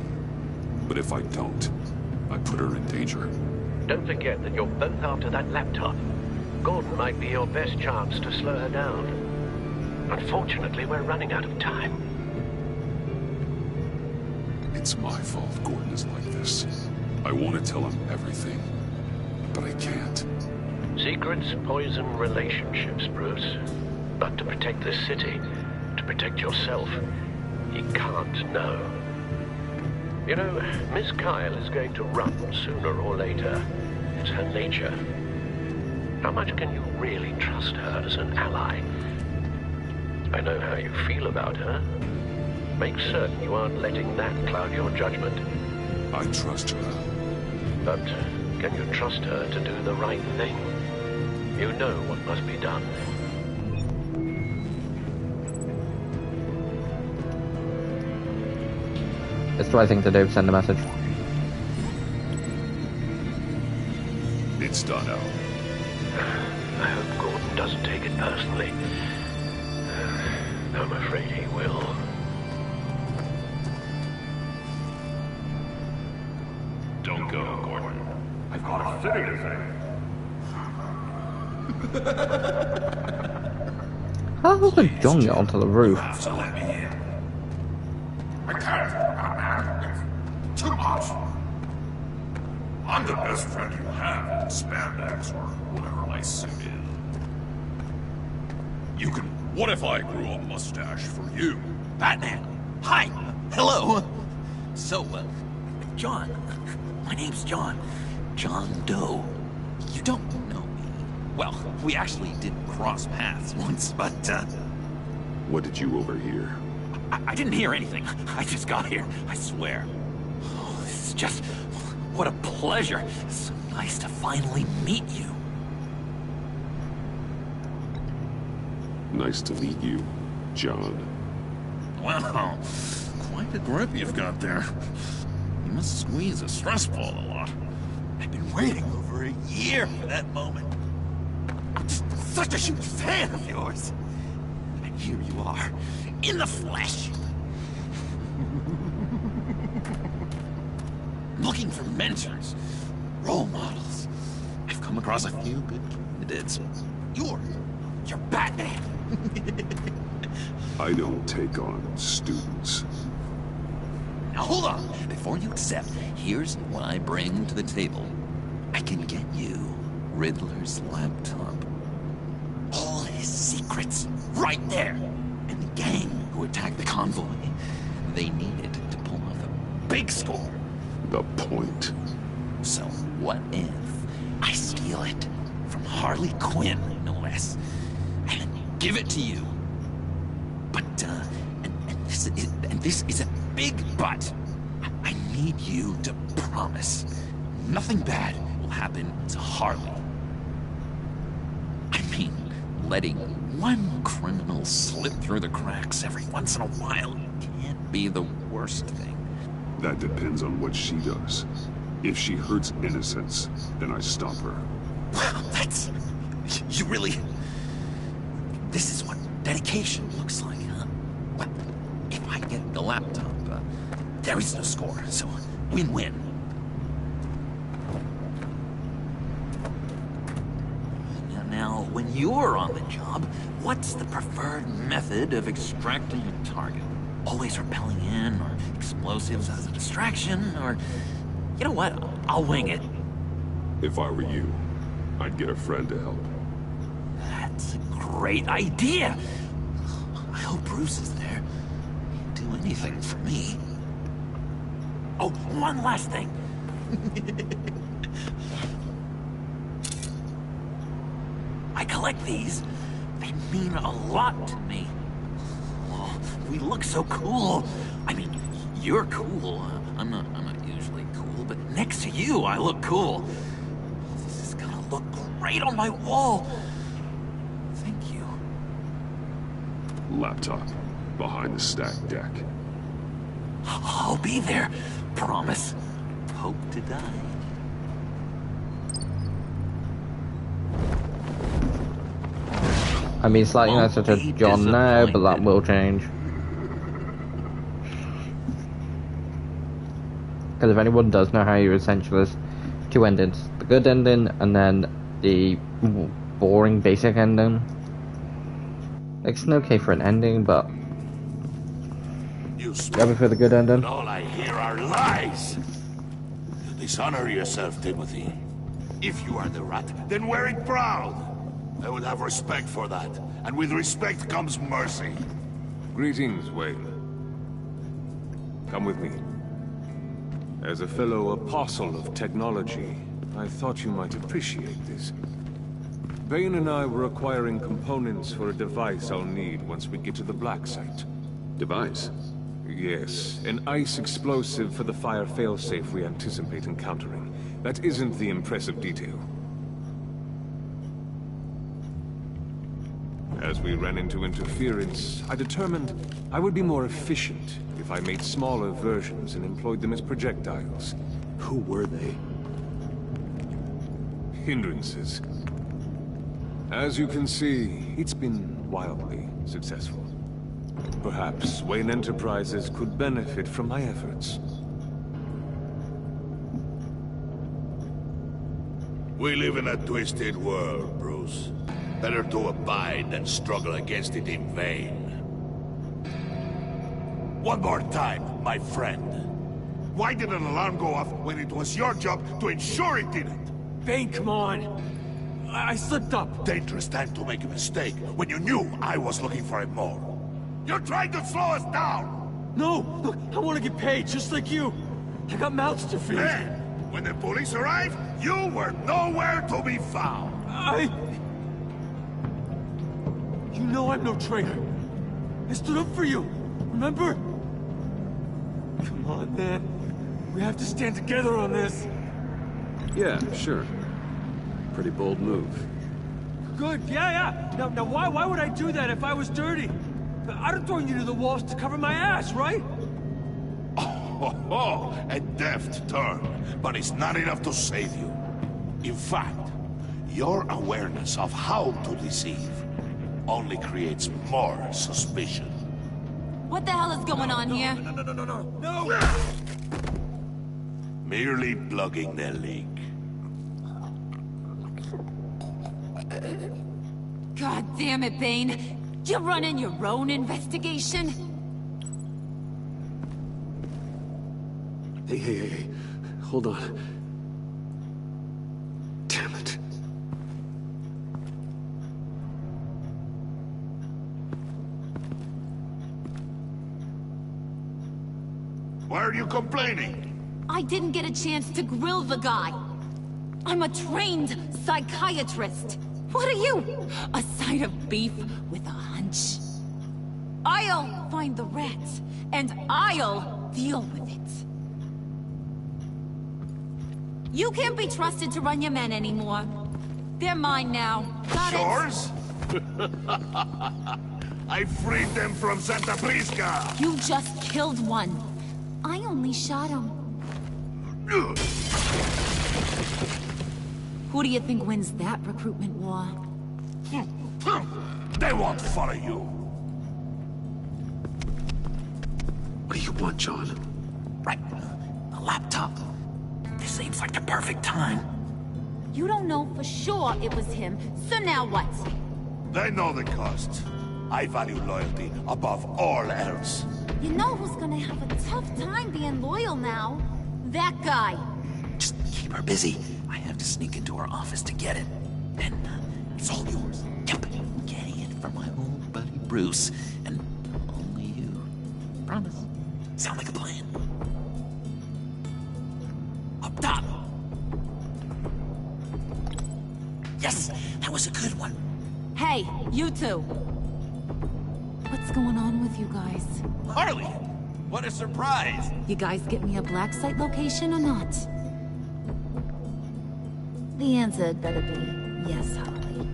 But if I don't, I put her in danger. Don't forget that you're both after that laptop. Gordon might be your best chance to slow her down. Unfortunately, we're running out of time. It's my fault Gordon is like this. I want to tell him everything, but I can't. Secrets poison relationships, Bruce. But to protect this city, to protect yourself, he can't know. You know, Miss Kyle is going to run sooner or later. It's her nature. How much can you really trust her as an ally? I know how you feel about her. Make certain you aren't letting that cloud your judgment. I trust her. But can you trust her to do the right thing? You know what must be done. It's the right thing to do, send a message. It's done, Al. I hope Gordon doesn't take it personally. I'm afraid he will. Don't go, Gordon. I've got a city to save. How did John get onto the roof? So let me in. I can't, Batman. It's too much. I'm the best friend you have in spandex or whatever my suit is. You can... What if I grew a mustache for you? Batman! Hi! Hello! So, John. My name's John. John Doe. You don't know me. Well, we actually did cross paths once, but, What did you overhear? I didn't hear anything. I just got here, I swear. Oh, this is just... What a pleasure. So nice to finally meet you. Nice to meet you, John. Wow, quite a grip you've got there. You must squeeze a stress ball a lot. I've been waiting over a year for that moment. I'm just such a huge fan of yours. And here you are, in the flesh. Looking for mentors, role models. I've come across a few good candidates. You're Batman. I don't take on students. Now hold on. Before you accept, here's what I bring to the table. I can get you Riddler's laptop. All his secrets, right there. And the gang who attacked the convoy, they needed to pull off a big score. The point. So what if I steal it from Harley Quinn, no less, and then give it to you? But, and this is a big but. I need you to promise nothing bad will happen to Harley. I mean, letting one criminal slip through the cracks every once in a while can't be the worst thing. That depends on what she does. If she hurts innocents, then I stop her. Wow, that's... You really... This is what dedication looks like, huh? Well, if I get the laptop, there is no score, so win-win. Now, when you're on the job, what's the preferred method of extracting a target? Always rappelling in, or explosives as a distraction, or... You know what? I'll wing it. If I were you, I'd get a friend to help. That's a great idea. I hope Bruce is there. He'd do anything for me. Oh, one last thing. I collect these. They mean a lot to me. Oh, we look so cool. I mean, you're cool. I'm not usually cool, but next to you, I look cool. This is gonna look great on my wall. Thank you. Laptop. Behind the stacked deck. I'll be there. Promise. Hope to die. I mean, slightly nicer to John now, but that will change. Because if anyone does know how you essentially there's two endings. The good ending, and then the boring basic ending. It's okay for an ending, but You I prefer the good ending. all I hear are lies. You dishonor yourself, Timothy. If you are the rat, then wear it proud. I would have respect for that, and with respect comes mercy. Greetings, Wayne. Come with me. As a fellow apostle of technology, I thought you might appreciate this. Bane and I were acquiring components for a device I'll need once we get to the Black Site. Device? Yes, an ice explosive for the fire failsafe we anticipate encountering. That isn't the impressive detail. As we ran into interference, I determined I would be more efficient if I made smaller versions and employed them as projectiles. Who were they? Hindrances. As you can see, it's been wildly successful. Perhaps Wayne Enterprises could benefit from my efforts. We live in a twisted world, Bruce. Better to abide than struggle against it in vain. One more time, my friend. Why did an alarm go off when it was your job to ensure it didn't? Bane, come on! I slipped up! Dangerous time to make a mistake when you knew I was looking for it more. You're trying to slow us down! No! Look, I want to get paid, just like you! I got mouths to feed! Then, when the police arrived, you were nowhere to be found! You know I'm no traitor. I stood up for you, remember? Come on, man. We have to stand together on this. Yeah, sure. Pretty bold move. Good, yeah. Now why would I do that if I was dirty? I'd have thrown you to the walls to cover my ass, right? Oh, a deft turn, but it's not enough to save you. In fact, your awareness of how to deceive only creates more suspicion. What the hell is going on here? No! Merely plugging the leak. God damn it, Bane. You're running your own investigation? Hey. Hold on. Damn it. Why are you complaining? I didn't get a chance to grill the guy. I'm a trained psychiatrist. What are you? A side of beef with a hunch? I'll find the rats, and I'll deal with it. You can't be trusted to run your men anymore. They're mine now. Got it? Yours? I freed them from Santa Prisca! You just killed one. I only shot him. Who do you think wins that recruitment war? They won't follow you. What do you want, John? Right. A laptop. This seems like the perfect time. You don't know for sure it was him, so now what? They know the cost. I value loyalty above all else. You know who's gonna have a tough time being loyal now? That guy. Just keep her busy. I have to sneak into our office to get it. And it's all yours. Yep. Getting it from my old buddy Bruce. And only you. Promise. Sound like a plan? Up top. Yes, that was a good one. Hey, you two. What's going on with you guys? Harley! What a surprise! You guys get me a black site location or not? The answer had better be yes, Harley.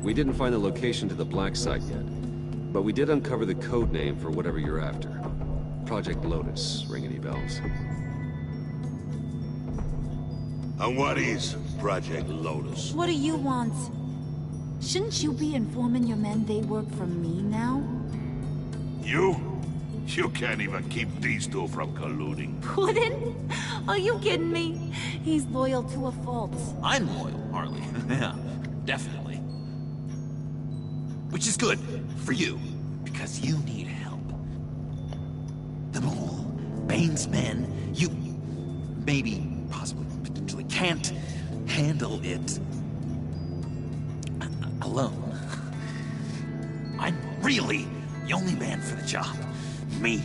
We didn't find the location to the black site yet, but we did uncover the code name for whatever you're after. Project Lotus. Ring any bells? And what is Project Lotus? What do you want? Shouldn't you be informing your men they work for me now? You? You can't even keep these two from colluding. Puddin'? Are you kidding me? He's loyal to a fault. I'm loyal, Harley. Yeah, definitely. Which is good for you, because you need help. The Mole, Bane's men, you maybe, possibly, potentially can't handle it alone. I'm really the only man for the job. Me,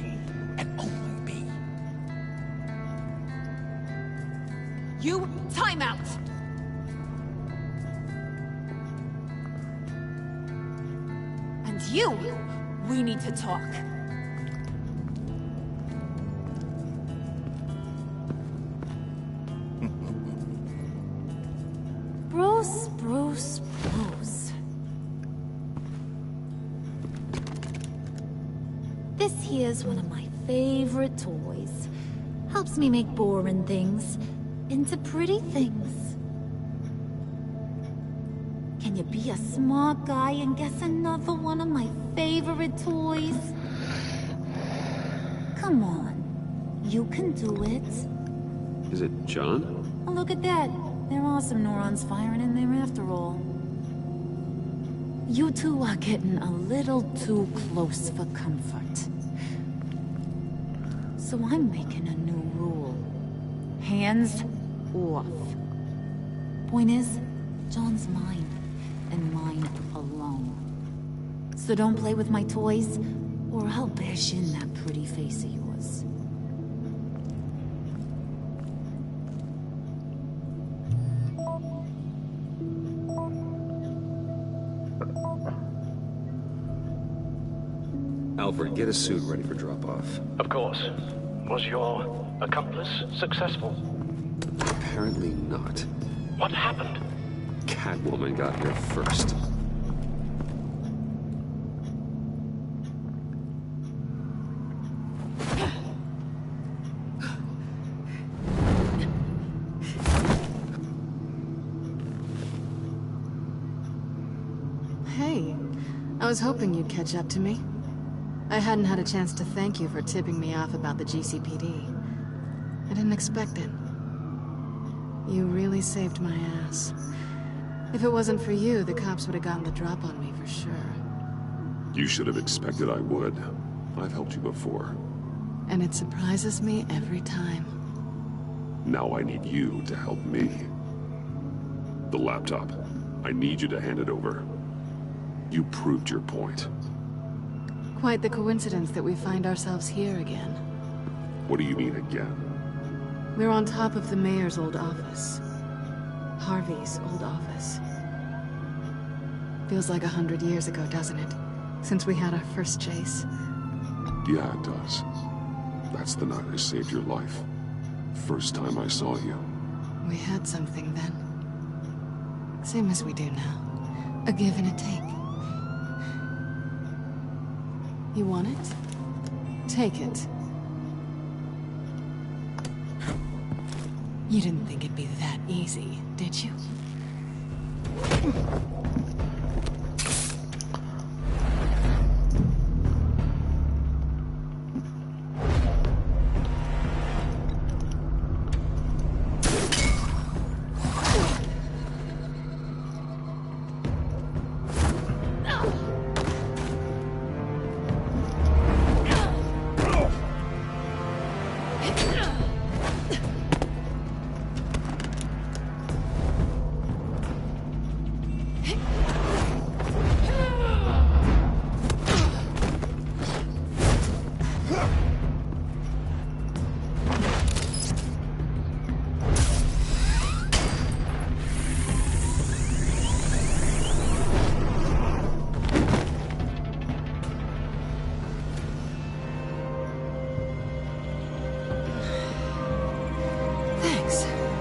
and only me. You, time out! And you, we need to talk. Bruce, Bruce, Bruce. This here's one of my favorite toys. Helps me make boring things into pretty things. Can you be a smart guy and guess another one of my favorite toys? Come on, you can do it. Is it John? Oh, look at that. There are some neurons firing in there after all. You two are getting a little too close for comfort. So I'm making a new rule. Hands off. Point is, John's mine, and mine alone. So don't play with my toys, or I'll bash in that pretty face of yours. Alfred, get a suit ready for drop-off. Of course. Was your accomplice successful? Apparently not. What happened? Catwoman got here first. Hey, I was hoping you'd catch up to me. I hadn't had a chance to thank you for tipping me off about the GCPD. I didn't expect it. You really saved my ass. If it wasn't for you, the cops would have gotten the drop on me for sure. You should have expected I would. I've helped you before. And it surprises me every time. Now I need you to help me. The laptop. I need you to hand it over. You proved your point. Quite the coincidence that we find ourselves here again. What do you mean again? We're on top of the mayor's old office. Harvey's old office. Feels like 100 years ago, doesn't it? Since we had our first chase. Yeah, it does. That's the night I saved your life. First time I saw you. We had something then. Same as we do now. A give and a take. You want it? Take it. You didn't think it'd be that easy, did you?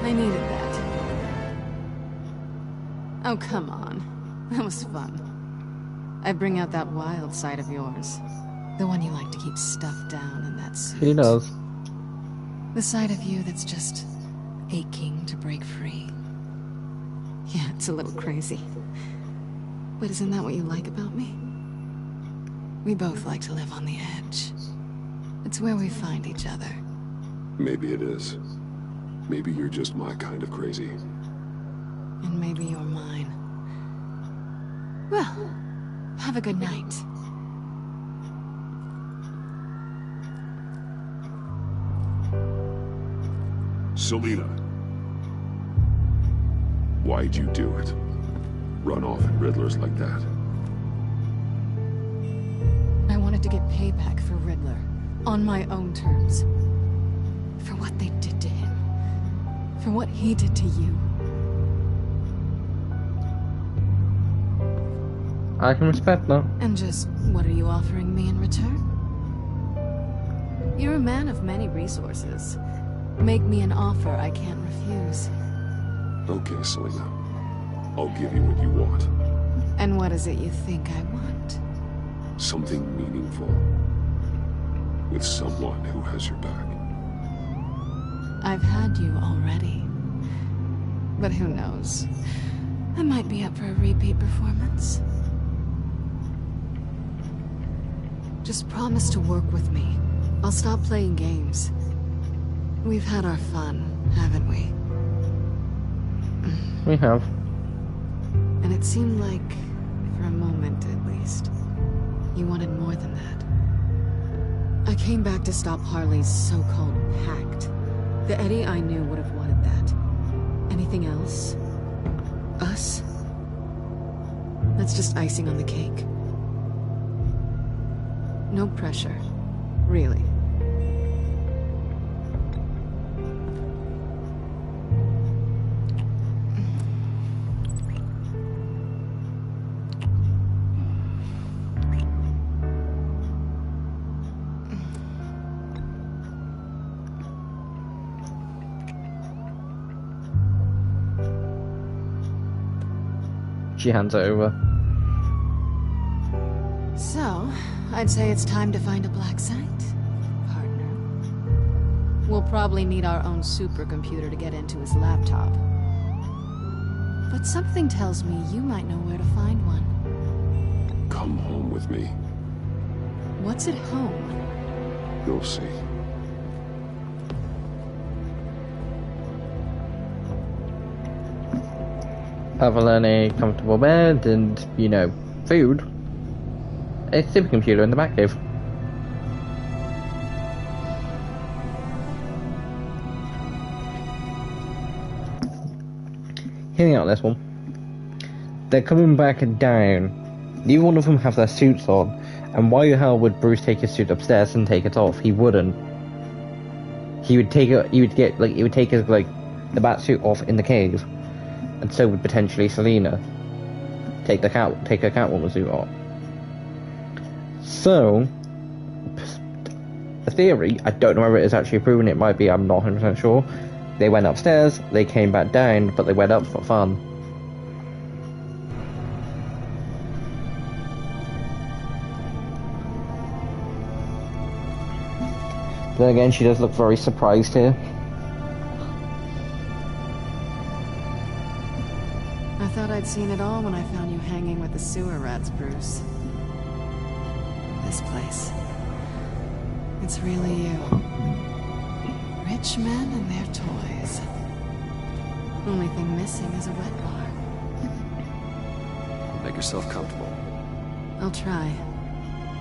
I needed that. Oh, come on. That was fun. I bring out that wild side of yours. The one you like to keep stuffed down in that suit. He does. The side of you that's just aching to break free. Yeah, it's a little crazy. But isn't that what you like about me? We both like to live on the edge. It's where we find each other. Maybe it is. Maybe you're just my kind of crazy. And maybe you're mine. Well, have a good night. Selina. Why'd you do it? Run off at Riddlers like that? I wanted to get payback for Riddler. On my own terms. For what they did to him. For what he did to you. I can respect that. And just, what are you offering me in return? You're a man of many resources. Make me an offer I can't refuse. Okay, Selina. I'll give you what you want. And what is it you think I want? Something meaningful. With someone who has your back. I've had you already. But who knows? I might be up for a repeat performance. Just promise to work with me. I'll stop playing games. We've had our fun, haven't we? We have. And it seemed like, for a moment at least, you wanted more than that. I came back to stop Harley's so-called pact. The Eddie I knew would have wanted that. Anything else? Us? That's just icing on the cake. No pressure. Really. She hands it over. So, I'd say it's time to find a black site, partner. We'll probably need our own supercomputer to get into his laptop. But something tells me you might know where to find one. Come home with me. What's at home? You'll see. Other than a comfortable bed and, you know, food, a supercomputer in the Batcave. Hearing out this one. They're coming back down. Neither one of them have their suits on. And why the hell would Bruce take his suit upstairs and take it off? He wouldn't. He would take it, he would take his, like, the bat suit off in the cave. And so would potentially Selina take her Catwoman suit off. So, the theory, I don't know whether it is actually proven, it might be, I'm not 100% sure. They went upstairs, they came back down, but they went up for fun. But then again, she does look very surprised here. I thought I'd seen it all when I found you hanging with the sewer rats, Bruce. This place. It's really you. Rich men and their toys. Only thing missing is a wet bar. Make yourself comfortable. I'll try.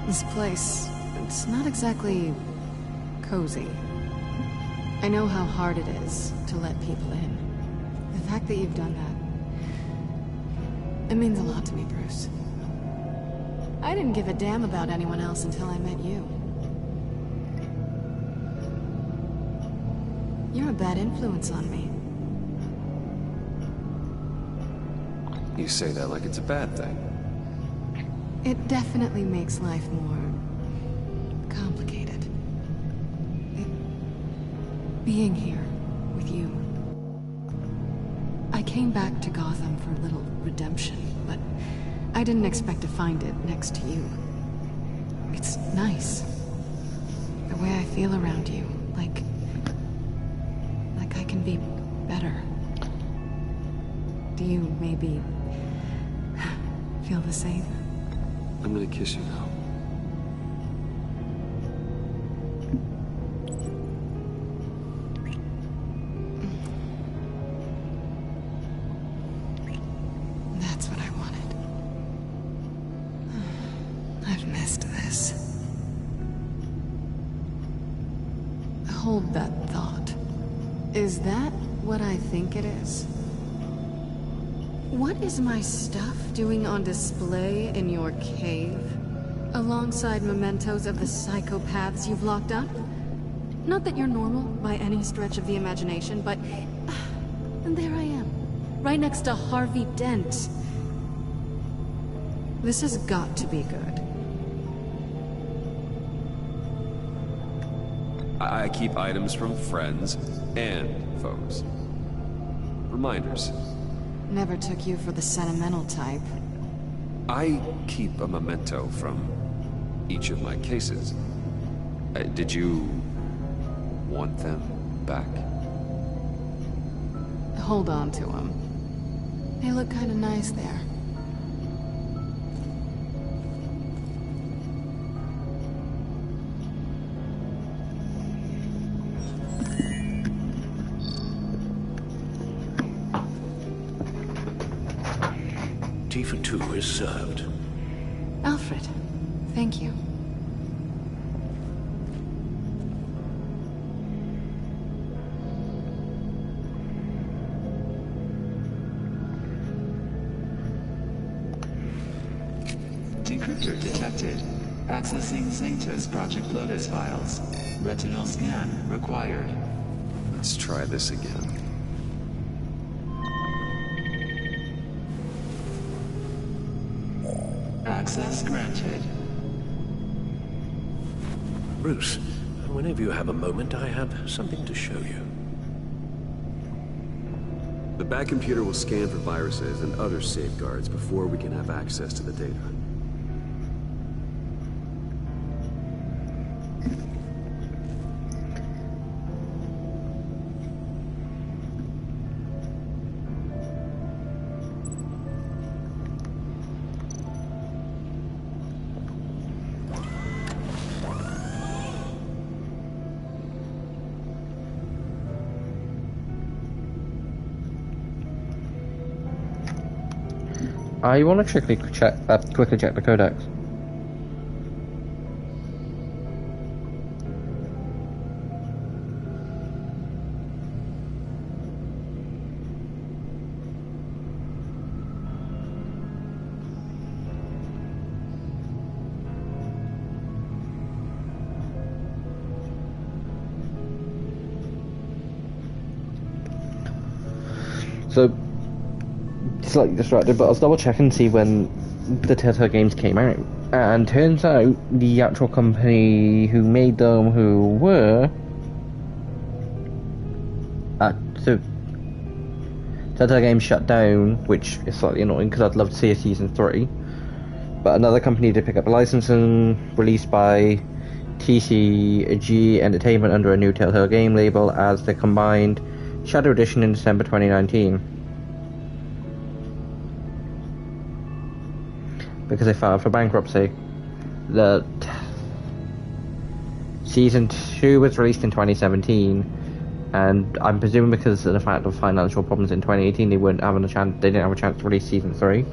This place, it's not exactly cozy. I know how hard it is to let people in. The fact that you've done that, it means a lot to me, Bruce. I didn't give a damn about anyone else until I met you. You're a bad influence on me. You say that like it's a bad thing. It definitely makes life more complicated. Being here with you. came back to Gotham for a little redemption, but I didn't expect to find it next to you. It's nice. The way I feel around you, like I can be better. Do you maybe feel the same? I'm gonna kiss you now. That's what I wanted. I've missed this. Hold that thought. Is that what I think it is? What is my stuff doing on display in your cave? Alongside mementos of the psychopaths you've locked up? Not that you're normal by any stretch of the imagination, but... and there I am, right next to Harvey Dent. This has got to be good. I keep items from friends and foes. Reminders. Never took you for the sentimental type. I keep a memento from each of my cases. Did you want them back? Hold on to them. They look kind of nice there. Tea for two is served. Alfred, thank you. Decryptor detected. Accessing Sanctus Project Lotus files. Retinal scan required. Let's try this again. Access granted. Bruce, whenever you have a moment, I have something to show you. The back computer will scan for viruses and other safeguards before we can have access to the data. I want to quickly check the codex. So, slightly distracted, but I was double checking to see when the Telltale games came out, and turns out the actual company who made them, who were so Telltale Games shut down, which is slightly annoying because I'd love to see a season 3. But another company did pick up a licensing released by TCG Entertainment under a new Telltale game label as the combined Shadow Edition in December 2019. Because they filed for bankruptcy. The season 2 was released in 2017, and I'm presuming because of the fact of financial problems in 2018, they didn't have a chance to release season 3.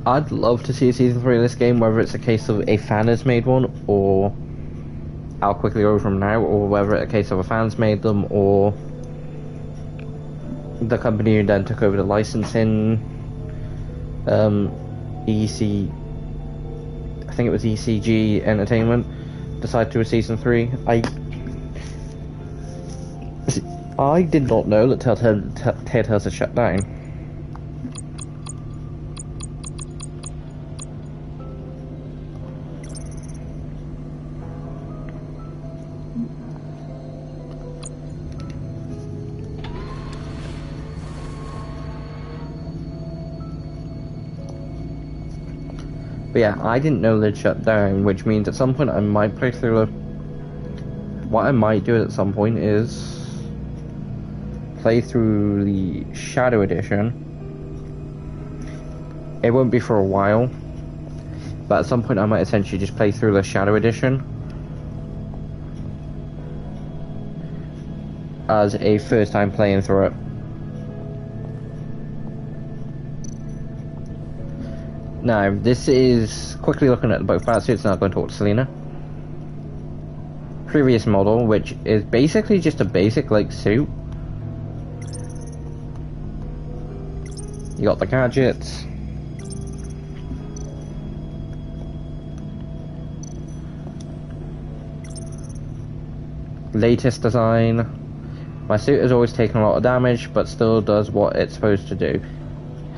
I'd love to see a season 3 of this game, whether it's a case of a fan has made one, or I'll quickly go over them now, or whether it's a case of a fan's made them, or the company who then took over the licensing, I think it was ECG Entertainment, decided to do a season 3. I did not know that Telltales had shut down. But yeah, I didn't know they'd shut down, which means at some point I might play through what I might do at some point is play through the Shadow Edition. It won't be for a while, but at some point I might essentially just play through the Shadow Edition as a first time playing through it. Now, this is quickly looking at both batsuits, and I'm going to talk to Selena. Previous model, which is basically just a basic, like, suit. You got the gadgets. Latest design. My suit has always taken a lot of damage, but still does what it's supposed to do.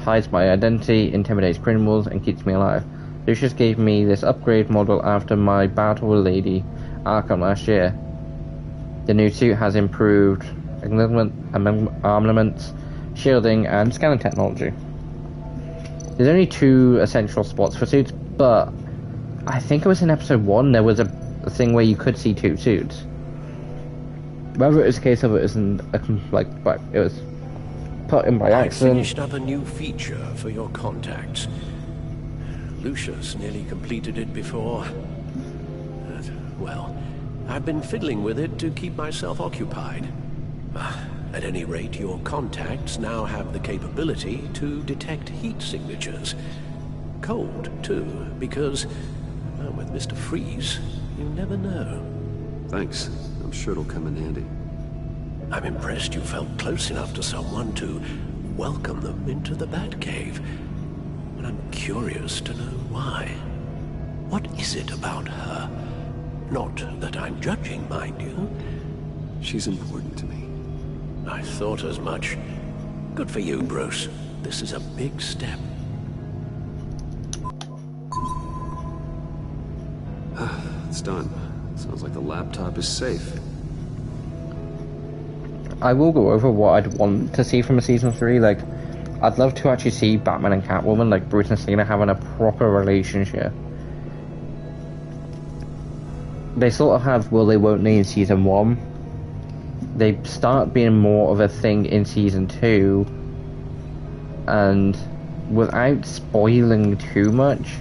Hides my identity, intimidates criminals, and keeps me alive. Lucius gave me this upgrade model after my battle with Lady Arkham last year. The new suit has improved armaments, shielding, and scanning technology. There's only 2 essential spots for suits, but I think it was in episode 1 there was a thing where you could see 2 suits. Whether it was a case of it isn't but it was put in by accident. I finished up a new feature for your contacts. Lucius nearly completed it before. But, well, I've been fiddling with it to keep myself occupied. At any rate, your contacts now have the capability to detect heat signatures. Cold, too, because, well, with Mr. Freeze, you never know. Thanks. I'm sure it'll come in handy. I'm impressed you felt close enough to someone to welcome them into the Batcave. But I'm curious to know why. What is it about her? Not that I'm judging, mind you. She's important to me. I thought as much. Good for you, Bruce. This is a big step. It's done. Sounds like the laptop is safe. I will go over what I'd want to see from a season 3. Like, I'd love to actually see Batman and Catwoman, like Bruce and Selina, having a proper relationship. They sort of have Will They Won't They in season 1. They start being more of a thing in season 2, and without spoiling too much,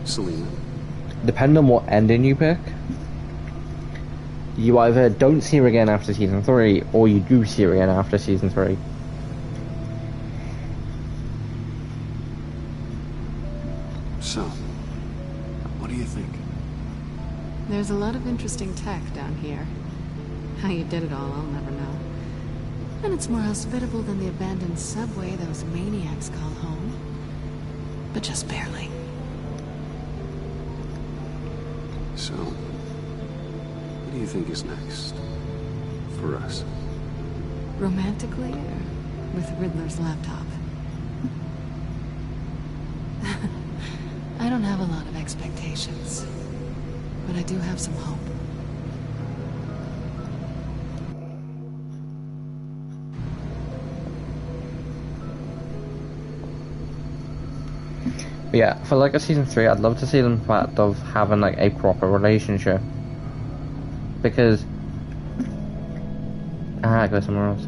Selina, depending on what ending you pick, you either don't see her again after season 3, or you do see her again after season 3. So, what do you think? There's a lot of interesting tech down here. How you did it all, I'll never know. And it's more hospitable than the abandoned subway those maniacs call home. But just barely. So, what do you think is next? For us? Romantically, or with Riddler's laptop? I don't have a lot of expectations. But I do have some hope. But yeah, for like a season 3, I'd love to see them fact of having like a proper relationship. Because I go somewhere else.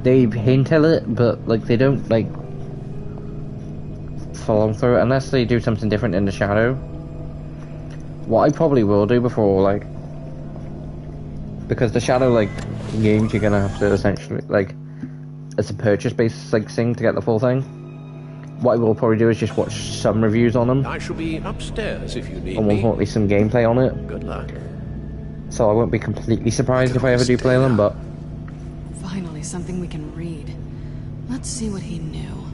They hint at it, but like they don't like follow through it unless they do something different in the shadow. What I probably will do before, like, because the shadow like games, you're gonna have to essentially like, it's a purchase based like thing to get the full thing. What I will probably do is just watch some reviews on them. I shall be upstairs if you need and me. more importantly, some gameplay on it. Good luck. So I won't be completely surprised if I ever do play them, but Finally, something we can read. Let's see what he knew.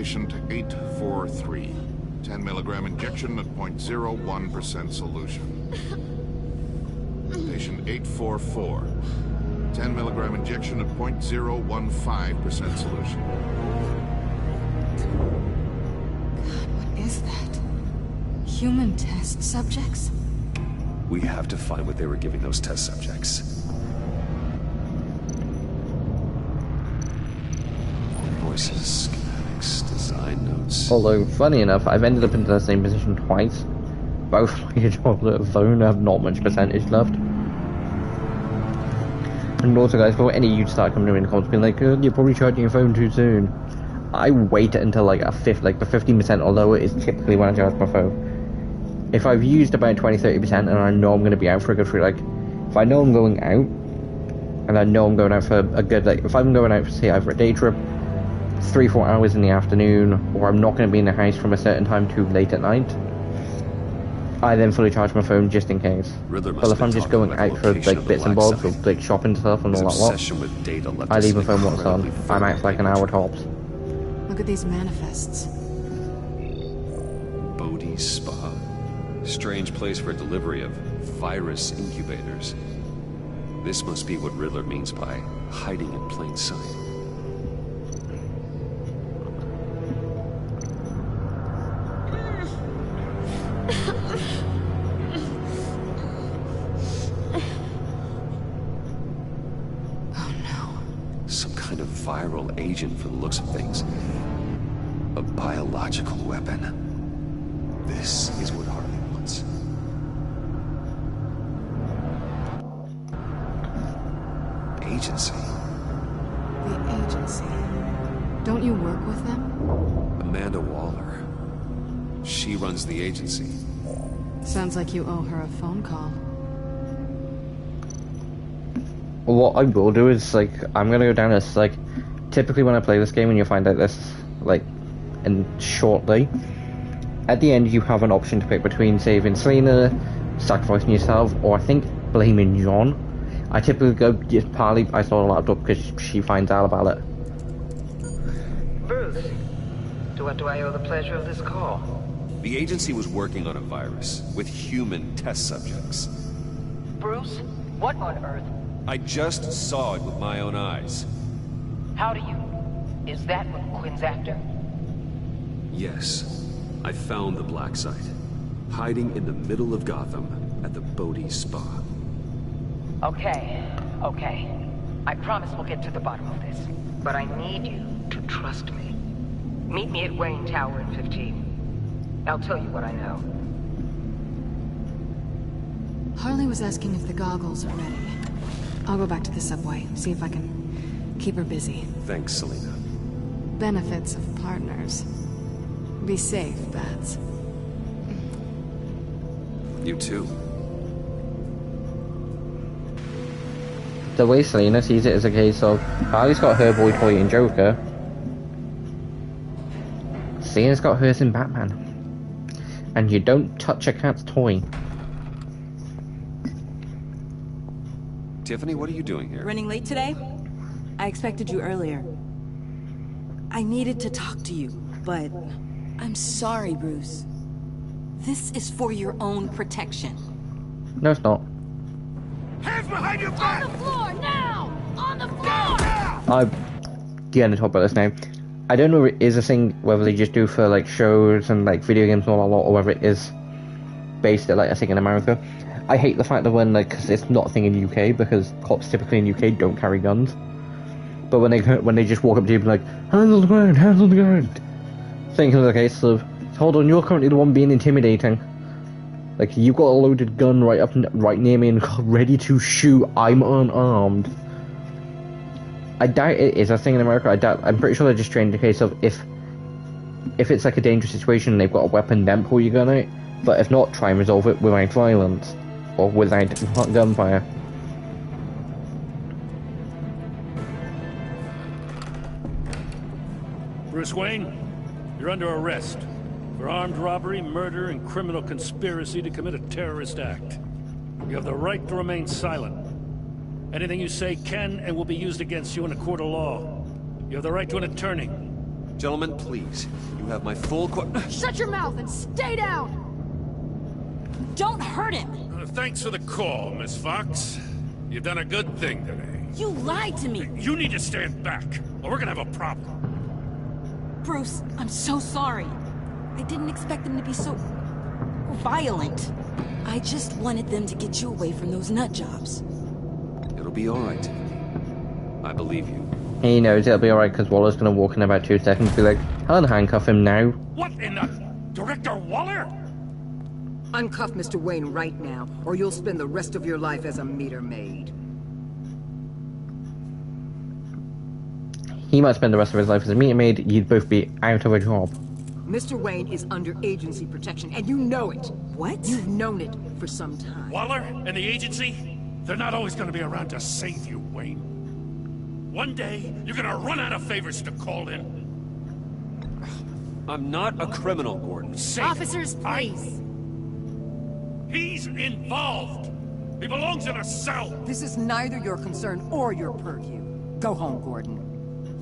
Patient 843. 10 milligram injection at 0.01% solution. Patient 844. 10 milligram injection at 0.015% solution. God, what is that? Human test subjects? We have to find what they were giving those test subjects. Voices, schematics, design notes. Although, funny enough, I've ended up in the same position twice. Both my chocolate phone have not much percentage left. And also, guys, for any of you start coming in the comments being like, oh, you're probably charging your phone too soon. I wait until like the 15% or lower is typically when I charge my phone. If I've used about 20-30% and I know I'm going to be out for a good free, like, if I know I'm going out, and I know I'm going out for a good, like, if I'm going out for, say, either a day trip, 3-4 hours in the afternoon, or I'm not going to be in the house from a certain time to late at night, I then fully charge my phone just in case. But if I'm just going out for like bits and bobs or like shopping stuff and all that lot, I leave my phone what's on. I'm out for like an hour tops. Look at these manifests. Bodhi Spa. Strange place for delivery of virus incubators. This must be what Riddler means by hiding in plain sight. Viral agent for the looks of things. A biological weapon. This is what Harley wants. Agency. The agency. Don't you work with them? Amanda Waller. She runs the agency. Sounds like you owe her a phone call. What I will do is, like, I'm gonna go down this, like, typically when I play this game, and you'll find out this, like, in shortly, at the end you have an option to pick between saving Selena, sacrificing yourself, or I think blaming John. I typically go, just partly I saw the laptop because she finds out about it. Bruce, to what do I owe the pleasure of this call? The agency was working on a virus with human test subjects. Bruce, what on earth? I just saw it with my own eyes. How do you... Is that what Quinn's after? Yes. I found the black site. Hiding in the middle of Gotham at the Bodhi Spa. Okay. I promise we'll get to the bottom of this. But I need you to trust me. Meet me at Wayne Tower in 15. I'll tell you what I know. Harley was asking if the goggles are ready. I'll go back to the subway, see if I can keep her busy. Thanks, Selena. Benefits of partners. Be safe, Bats. You too. The way Selena sees it is a case of, Harley's got her boy toy in Joker. Selena's got hers in Batman. And you don't touch a cat's toy. Tiffany, what are you doing here? Running late today? I expected you earlier. I needed to talk to you, but... I'm sorry, Bruce. This is for your own protection. No, it's not. Hands behind your back! On the floor, now! On the floor! I'm getting to talk about this now. I don't know if it is a thing, whether they just do for like shows and like video games and all that, or whether it is based at like a thing in America. I hate the fact that when, like, cause it's not a thing in UK, because cops typically in UK don't carry guns. But when they just walk up to you and be like, hands on the ground, hands on the ground. Thinking of the case of, hold on, you're currently the one being intimidating. Like, you've got a loaded gun right near me and ready to shoot, I'm unarmed. I doubt it is a thing in America. I'm pretty sure they're just trained in the case of if it's like a dangerous situation and they've got a weapon, then pull your gun out. But if not, try and resolve it without violence. Or without gunfire. Bruce Wayne, you're under arrest for armed robbery, murder, and criminal conspiracy to commit a terrorist act. You have the right to remain silent. Anything you say can and will be used against you in a court of law. You have the right to an attorney. Gentlemen, please. You have my full Shut your mouth and stay down! Don't hurt him! Thanks for the call, Miss Fox. You've done a good thing today. You lied to me! You need to stand back, or we're gonna have a problem. Bruce, I'm so sorry. I didn't expect them to be so... violent. I just wanted them to get you away from those nut jobs. It'll be alright. I believe you. He knows it'll be alright because Waller's gonna walk in about 2 seconds and be like, I'll handcuff him now. What in the... Director Waller? Uncuff Mr. Wayne right now, or you'll spend the rest of your life as a meter maid. He might spend the rest of his life as a meter maid, you'd both be out of a job. Mr. Wayne is under agency protection, and you know it. What? You've known it for some time. Waller and the agency? They're not always gonna be around to save you, Wayne. One day, you're gonna run out of favors to call in. I'm not a criminal, Gordon. Officers, please. He's involved. He belongs in a cell. This is neither your concern or your purview. Go home, Gordon.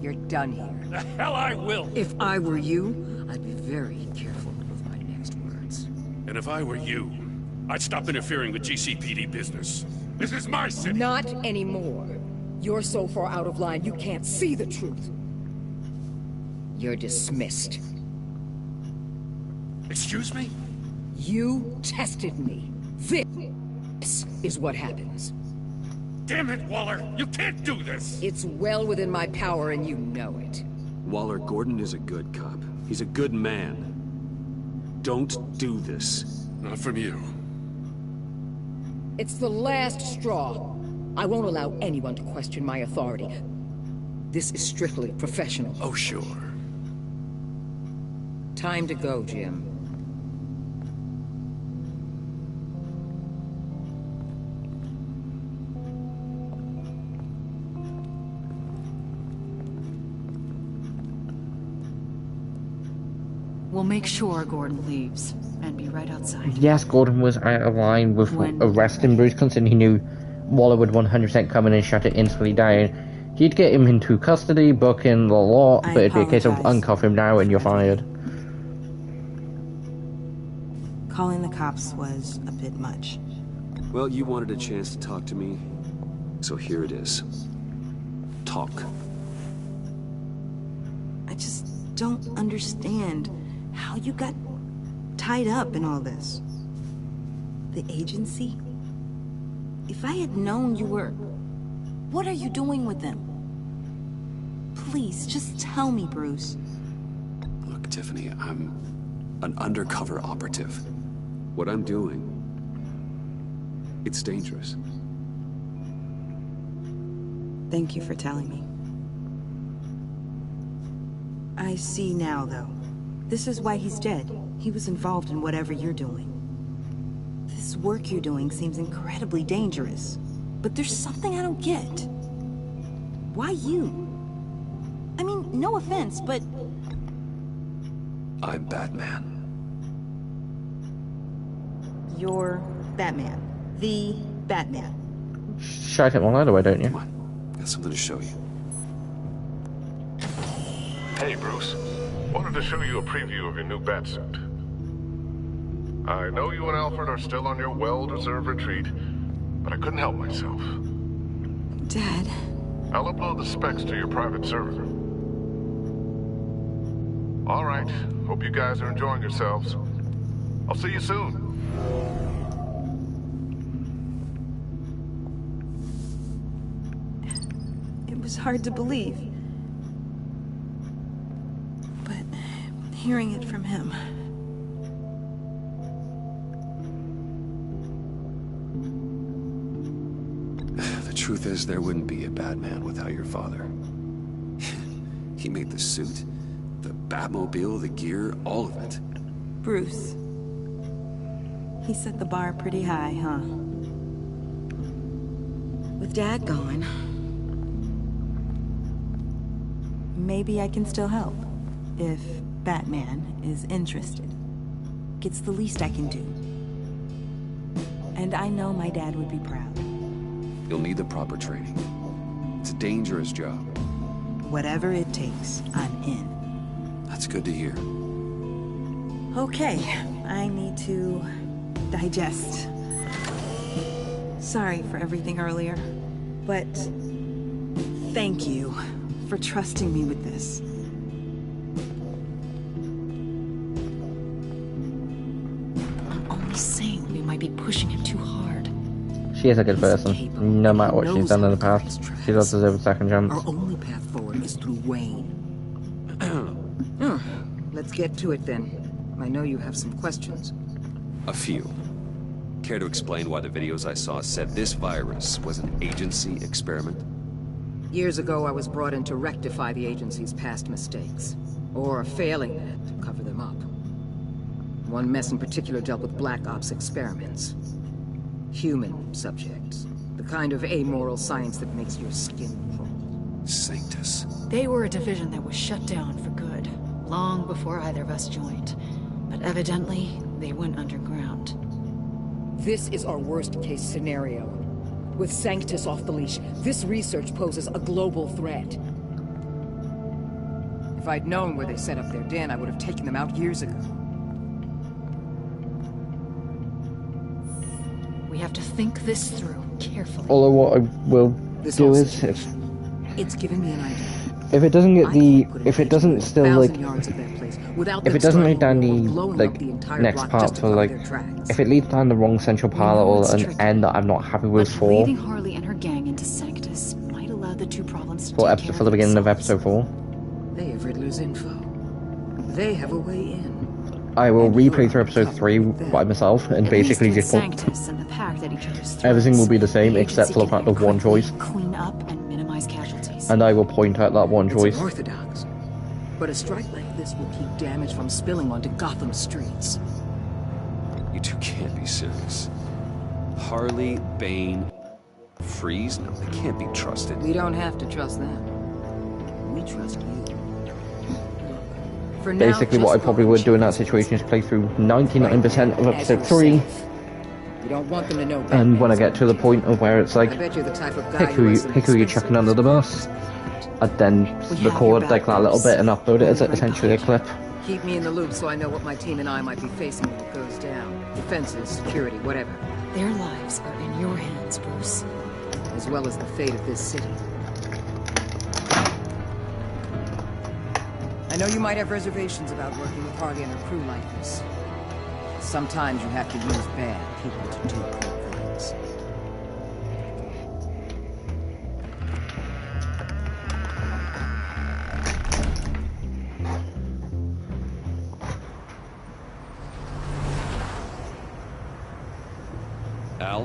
You're done here. The hell I will. If I were you, I'd be very careful with my next words. And if I were you, I'd stop interfering with GCPD business. This is my city. Not anymore. You're so far out of line, you can't see the truth. You're dismissed. Excuse me? You tested me. This is what happens. Damn it, Waller! You can't do this! It's well within my power and you know it. Waller, Gordon is a good cop. He's a good man. Don't do this. Not from you. It's the last straw. I won't allow anyone to question my authority. This is strictly professional. Oh, sure. Time to go, Jim. We'll make sure Gordon leaves, and be right outside. Yes, Gordon was out of line with arresting Bruce, considering he knew Waller would 100% come in and shut it instantly down. He'd get him into custody, book in the law, but it'd be a case of uncuff him now and you're fired. Calling the cops was a bit much. Well, you wanted a chance to talk to me, so here it is. Talk. I just don't understand how you got tied up in all this. The agency? If I had known you were... What are you doing with them? Please, just tell me, Bruce. Look, Tiffany, I'm an undercover operative. What I'm doing, it's dangerous. Thank you for telling me. I see now, though. This is why he's dead. He was involved in whatever you're doing. This work you're doing seems incredibly dangerous. But there's something I don't get. Why you? I mean, no offense, but... I'm Batman. You're Batman. The Batman. Shout it one louder, why don't you? Come on, got something to show you. Hey, Bruce. Wanted to show you a preview of your new Batsuit. I know you and Alfred are still on your well-deserved retreat, but I couldn't help myself. Dad? I'll upload the specs to your private server. All right. Hope you guys are enjoying yourselves. I'll see you soon. It was hard to believe. But hearing it from him... The truth is, there wouldn't be a Batman without your father. He made the suit, the Batmobile, the gear, all of it. Bruce. He set the bar pretty high, huh? With Dad gone... maybe I can still help. If Batman is interested. It's the least I can do. And I know my dad would be proud. You'll need the proper training. It's a dangerous job. Whatever it takes, I'm in. That's good to hear. Okay, I need to digest. Sorry for everything earlier, but thank you for trusting me with this. I'm only saying we might be pushing him too hard. She is a good person, no matter what she's done in the past. She does deserve a second chance. Our only path forward is through Wayne. Let's get to it then. I know you have some questions. A few. Care to explain why the videos I saw said this virus was an agency experiment? Years ago, I was brought in to rectify the agency's past mistakes. Or failing it, to cover them up. One mess in particular dealt with Black Ops experiments. Human subjects. The kind of amoral science that makes your skin crawl. Sanctus. They were a division that was shut down for good, long before either of us joined. But evidently, they went underground. This is our worst-case scenario. With Sanctus off the leash, this research poses a global threat. If I'd known where they set up their den, I would have taken them out years ago. We have to think this through carefully. Although what I will do is, It's given me an idea. if it doesn't get the, if it doesn't still like, if it doesn't lead down the like next part for like, if it leads down the wrong central part or an end that I'm not happy with for Leading Harley and her gang into Sanctus might allow the two problems to for take episode care for the of beginning of themselves. episode 4, They have Riddler's info. They have a way in. I will replay through episode 3 by myself and At least basically with just put Sanctus and the pact at each other's throats, everything will be the same the except for the agency fact of can one quickly choice, clean up and minimize casualties. and I will point out that one It's choice. unorthodox. But a strike like this will keep damage from spilling onto Gotham streets. You two can't be serious. Harley, Bane, Freeze? No, they can't be trusted. We don't have to trust them. We trust you. For now, Basically what I just probably go would and do in check that situation is play through 99% of episode 3, You don't want them to know and when I get to the point of where it's like, I bet you're the type of guy pick who you're chucking under the bus, I'd then record like that little bit and upload it as essentially a clip. Keep me in the loop so I know what my team and I might be facing when it goes down. Defenses, security, whatever. Their lives are in your hands, Bruce. As well as the fate of this city. I know you might have reservations about working with Harley and her crew like this. Sometimes you have to use bad people to do good things. Al?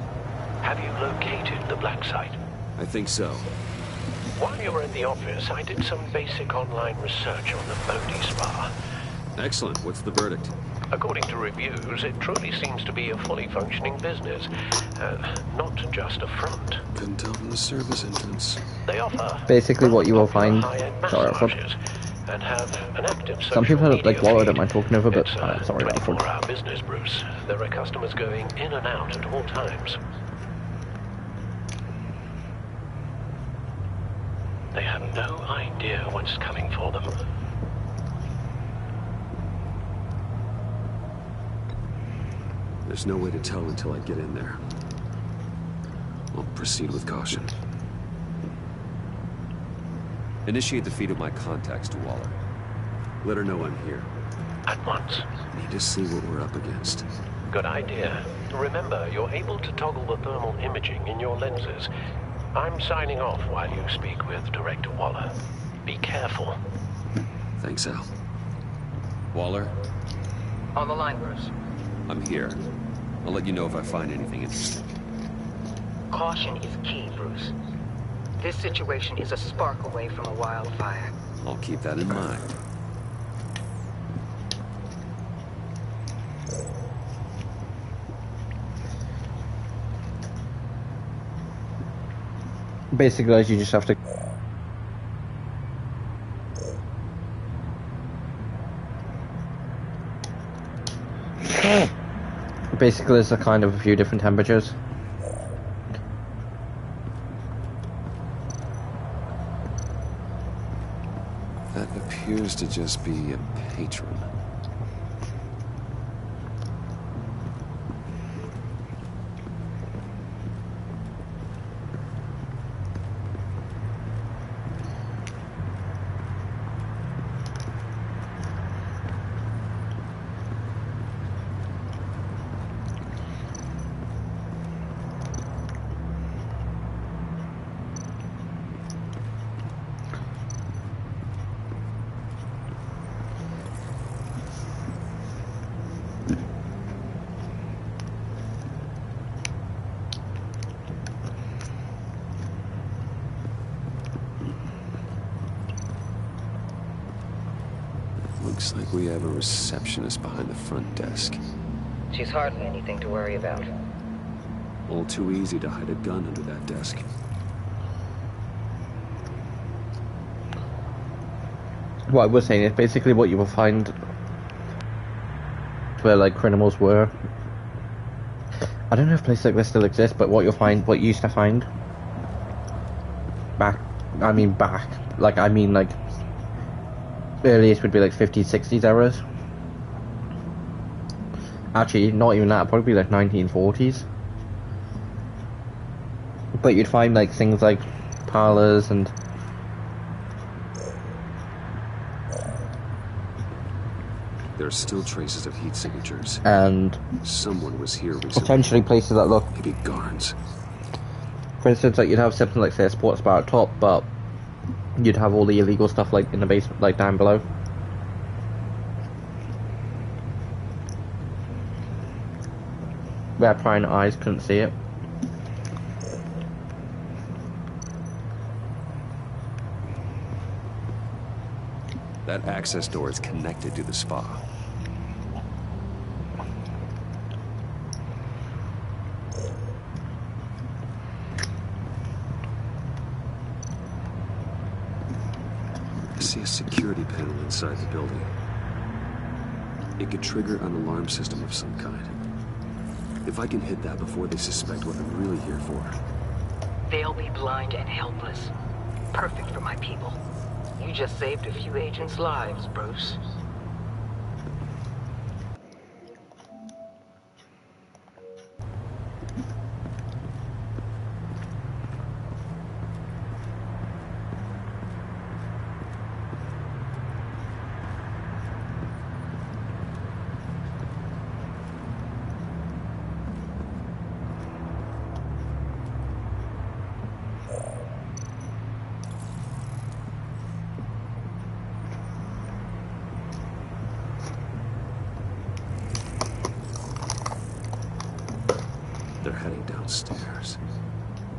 Have you located the black site? I think so. While you were at the office, I did some basic online research on the Bodhi Spa. Excellent. What's the verdict? According to reviews, it truly seems to be a fully functioning business. Not just a front. Couldn't tell from the service entrance. They offer Basically what you will find, high-end sorry, massages and have an active social some people media like what I feed. don't mind talking over, but It's sorry, a Alfred. 24-hour business, Bruce. There are customers going in and out at all times. They have no idea what's coming for them. There's no way to tell until I get in there. I'll proceed with caution. Initiate the feed of my contacts to Waller. Let her know I'm here. At once. Need to see what we're up against. Good idea. Remember, you're able to toggle the thermal imaging in your lenses. I'm signing off while you speak with Director Waller. Be careful. Thanks, Al. Waller? On the line, Bruce. I'm here. I'll let you know if I find anything interesting. Caution is key, Bruce. This situation is a spark away from a wildfire. I'll keep that in mind. Basically, guys, you just have to. Basically, there's a kind of a few different temperatures. That appears appears to just be a patron. Looks like we have a receptionist behind the front desk. She's hardly anything to worry about. All too easy to hide a gun under that desk. What I was saying is basically what you will find where like criminals were. I don't know if places like this still exist, but what you'll find, what you used to find back, like earliest would be like 50s, 60s eras. Actually, not even that, probably like 1940s. But you'd find like things like parlors and there are still traces of heat signatures. And someone was here recently. Potentially places that look maybe guards. For instance, like you'd have something like say a sports bar at top, but you'd have all the illegal stuff like in the basement, like down below. Where prying eyes couldn't see it. That access door is connected to the spa. I see a security panel inside the building. It could trigger an alarm system of some kind. If I can hit that before they suspect what I'm really here for. They'll be blind and helpless. Perfect for my people. You just saved a few agents' lives, Bruce. They're heading downstairs.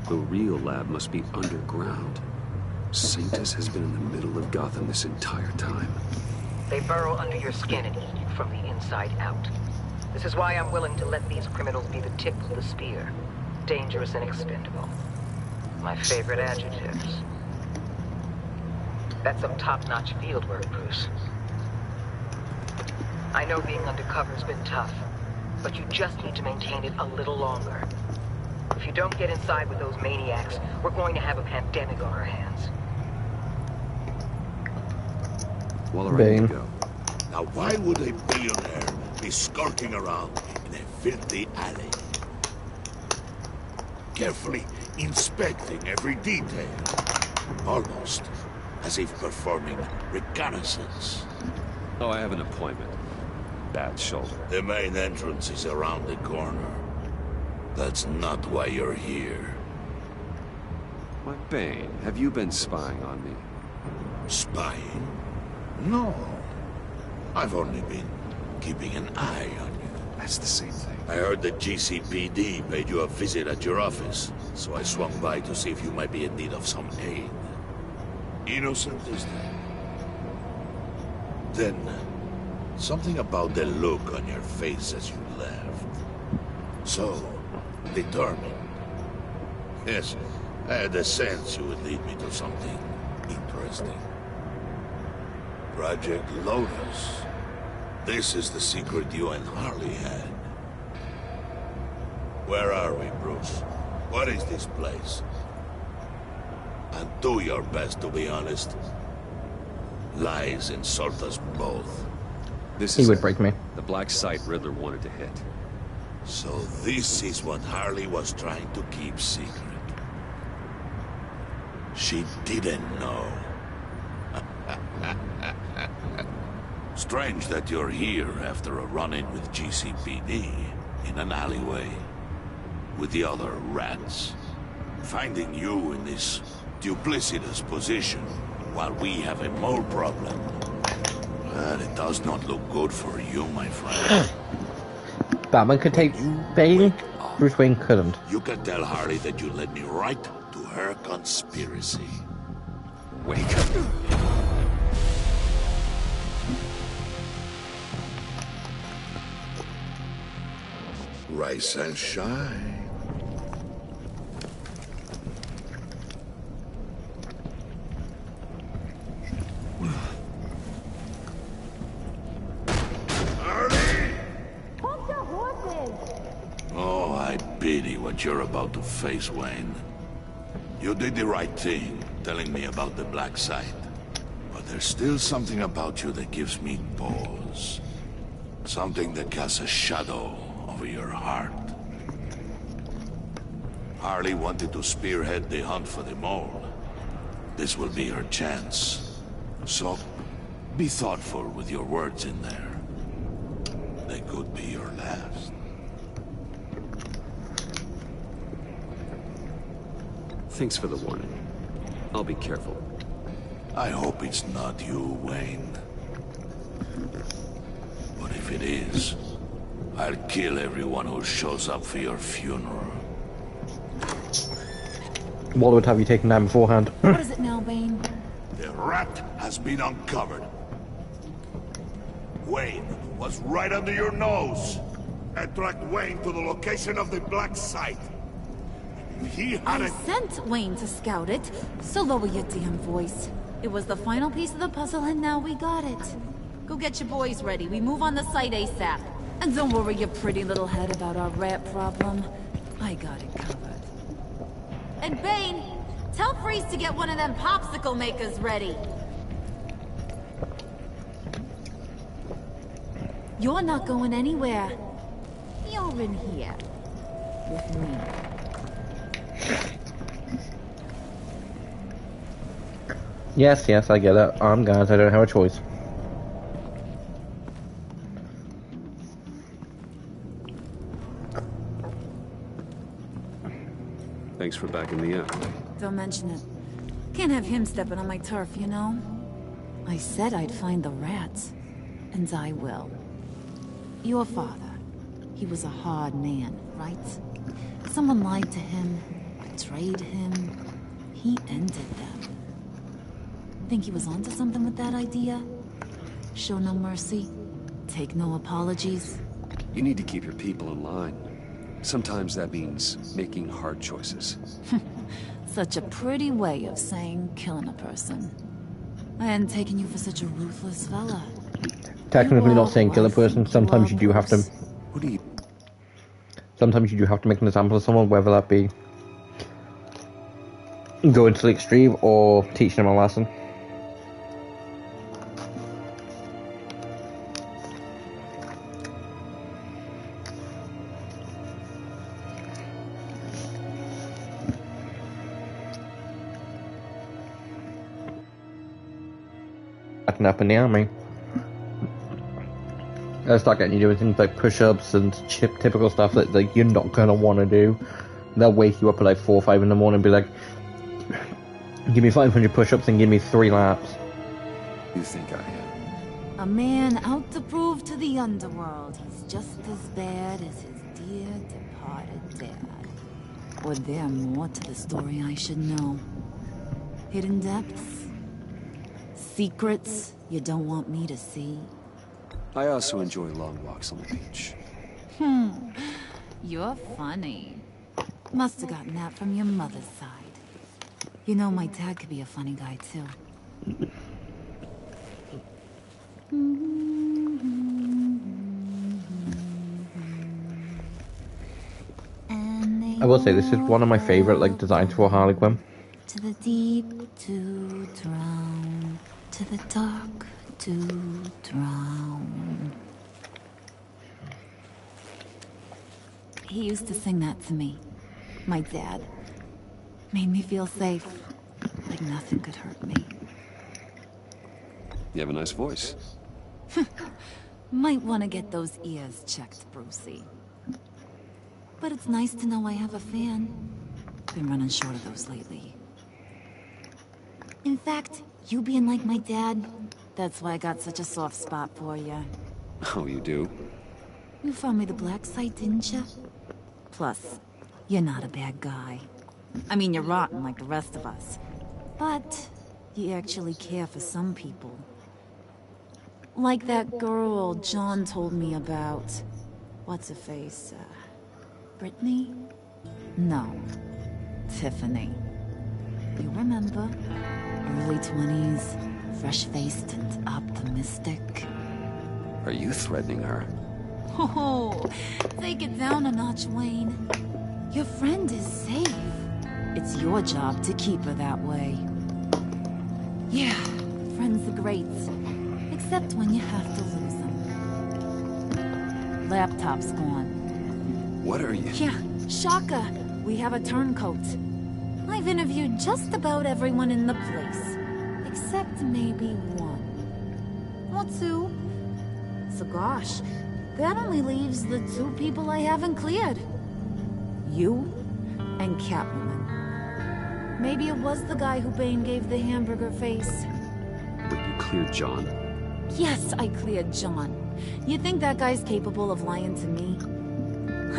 The real lab must be underground. Sanctus has been in the middle of Gotham this entire time. They burrow under your skin and eat you from the inside out. This is why I'm willing to let these criminals be the tip of the spear. Dangerous and expendable. My favorite adjectives. That's some top-notch field work, Bruce. I know being undercover's been tough, but you just need to maintain it a little longer. If you don't get inside with those maniacs, we're going to have a pandemic on our hands. Well, ready to go. Now, why would a billionaire be skulking around in a filthy alley? Carefully inspecting every detail. Almost as if performing reconnaissance. Oh, I have an appointment. Bad shoulder. The main entrance is around the corner. That's not why you're here. My Bane, have you been spying on me? Spying? No. I've only been keeping an eye on you. That's the same thing. I heard the GCPD paid you a visit at your office, so I swung by to see if you might be in need of some aid. Innocent as that. Then, something about the look on your face as you left. So, determined. Yes, I had a sense you would lead me to something interesting. Project Lotus. This is the secret you and Harley had. Where are we, Bruce? What is this place? And do your best to be honest. Lies insult us both. This He is would break me. the black site Riddler wanted to hit. So this is what Harley was trying to keep secret. She didn't know. Strange that you're here after a run-in with GCPD in an alleyway with the other rats. Finding you in this duplicitous position while we have a mole problem. Well, it does not look good for you, my friend. Batman could take Bane, Bruce Wayne couldn't. You can tell Harley that you led me right to her conspiracy. Wake up. Rise and shine. Oh, I pity what you're about to face, Wayne. You did the right thing, telling me about the black site. But there's still something about you that gives me pause. Something that casts a shadow over your heart. Harley wanted to spearhead the hunt for the mole. This will be her chance. So, be thoughtful with your words in there. They could be your last. Thanks for the warning. I'll be careful. I hope it's not you, Wayne. But if it is, I'll kill everyone who shows up for your funeral. Waller would have you taken down beforehand. What is it now, Bane? The rat has been uncovered. Wayne was right under your nose. I tracked Wayne to the location of the black site. If he had I sent Wayne to scout it, so lower your damn voice. It was the final piece of the puzzle and now we got it. Go get your boys ready, we move on the site ASAP. And don't worry your pretty little head about our rat problem. I got it covered. And Bane, tell Freeze to get one of them popsicle makers ready. You're not going anywhere. You're in here. With me. Yes, I get it. I'm guys, I don't have a choice. Thanks for backing me up. Don't mention it. Can't have him stepping on my turf, you know? I said I'd find the rats. And I will. Your father. He was a hard man, right? Someone lied to him, betrayed him. He ended them. Think he was onto something with that idea? Show no mercy? Take no apologies? You need to keep your people in line. Sometimes that means making hard choices. Such a pretty way of saying killing a person. I hadn't taken you for such a ruthless fella. Technically not saying kill a person, sometimes you do have to... What do you... Sometimes you do have to make an example of someone, whether that be going to the extreme or teaching them a lesson. Acting up in the army. They'll start getting you doing things like push-ups and typical stuff that like you're not gonna want to do. They'll wake you up at like 4 or 5 in the morning and be like, give me 500 push-ups and give me 3 laps. You think I am? A man out to prove to the underworld he's just as bad as his dear departed dad. Or there more to the story I should know. Hidden depths? Secrets you don't want me to see? I also enjoy long walks on the beach. You're funny. Must have gotten that from your mother's side. You know, my dad could be a funny guy, too. I will say, this is one of my favourite like designs for Harley Quinn. To the deep to drown, to the dark to drown. He used to sing that to me. My dad. Made me feel safe. Like nothing could hurt me. You have a nice voice. Might want to get those ears checked, Brucey. But it's nice to know I have a fan. Been running short of those lately. In fact, you being like my dad, that's why I got such a soft spot for you. Oh, you do? You found me the black site, didn't you? Plus, you're not a bad guy. I mean, you're rotten like the rest of us. But you actually care for some people. Like that girl John told me about. What's her face? Brittany? No. Tiffany. You remember? Early 20s, fresh-faced and optimistic. Are you threatening her? Oh, take it down a notch, Wayne. Your friend is safe. It's your job to keep her that way. Yeah, friends are great. Except when you have to lose them. Laptop's gone. What are you? Yeah, shocker. We have a turncoat. I've interviewed just about everyone in the place. Except maybe one. Or two. So gosh, that only leaves the two people I haven't cleared. You and Catwoman. Maybe it was the guy who Bane gave the hamburger face. But you cleared John. Yes, I cleared John. You think that guy's capable of lying to me?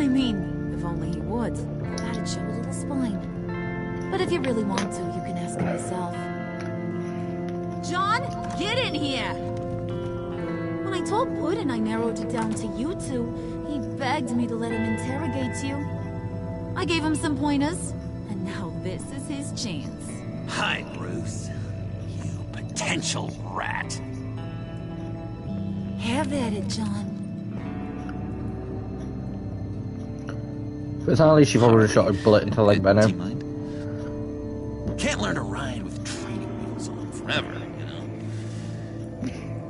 I mean, if only he would. That'd show a little spine. But if you really want to, you can ask him yourself. John, get in here! When I told Puddin I narrowed it down to you two, he begged me to let him interrogate you. I gave him some pointers, and now this is his chance. Hi, Bruce. You potential rat. Have at it, John. Personally, she probably would have shot a bullet into like Venom. Can't learn to ride with training wheels on forever, you know?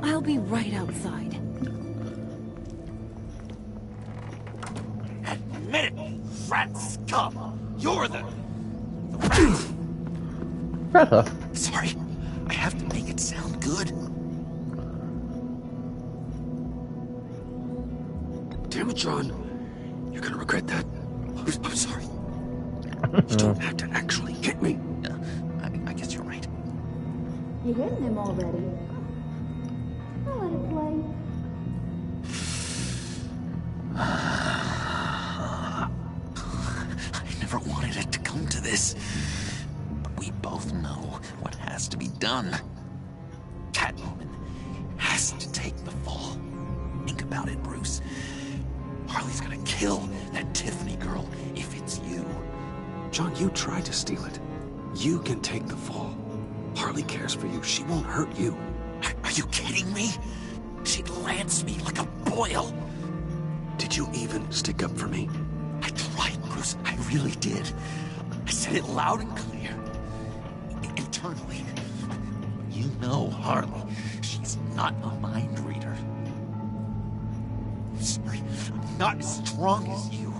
I'll be right outside. Admit it, rat scum! You're the Rather. Sorry, I have to make it sound good. Damn it, John. You're gonna regret that. I'm sorry. You don't have to actually hit me. I guess you're right. You hitting him already? I'll let it play. I never wanted it to come to this. But we both know what has to be done. Catwoman has to take the fall. Think about it, Bruce. Harley's gonna kill that Tiffany girl if it's you. John, you tried to steal it. You can take the fall. Harley cares for you. She won't hurt you. Are you kidding me? She'd lance me like a boil. Did you even stick up for me? I tried, Bruce. I really did. I said it loud and clear. Internally. You know Harley. She's not a mind reader. I'm sorry. I'm not as strong as you.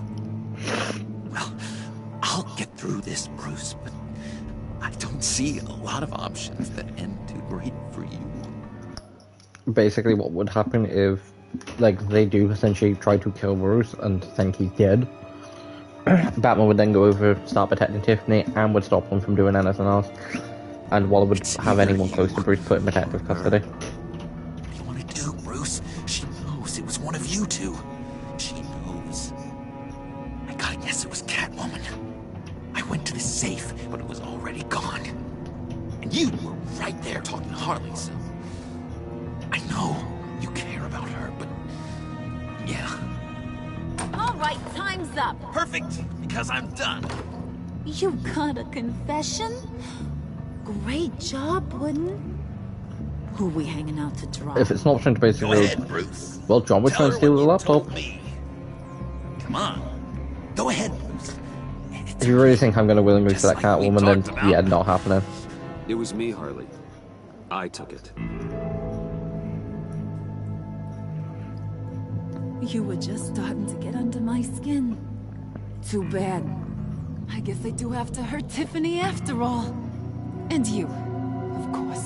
Well, I'll get through this, Bruce, but I don't see a lot of options that end too great for you. Basically, what would happen if, like, they do essentially try to kill Bruce and think he's dead? Batman would then go over, start protecting Tiffany, and would stop him from doing anything else. And Waller would have anyone close to Bruce put in protective custody. What do you want to do, Bruce? She knows it was one of you two. She knows. I gotta guess it was Catwoman. I went to the safe, but it was already gone. And you were right there talking to Harley, so... I know you care about her, but... yeah. All right, time's up. Perfect, because I'm done. You got a confession? Great job, Puddin'. Who we hanging out to dry? If it's an option to basically... Go ahead, Bruce. Well, John was trying to steal the laptop. Come on. Go ahead, Bruce. If you really think I'm going to willingly select Catwoman, then yeah, not happening. It was me, Harley. I took it. You were just starting to get under my skin. Too bad. I guess I do have to hurt Tiffany after all. And you, of course.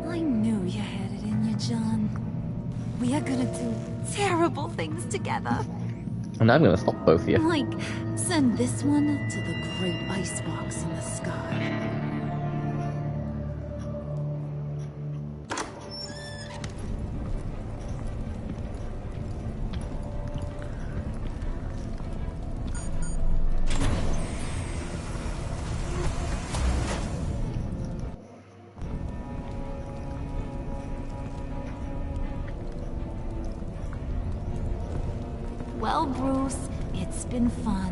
I knew you had it in you, John. We are gonna do terrible things together. And I'm going to stop both of you. Like, send this one to the great icebox in the sky. Well, Bruce, it's been fun.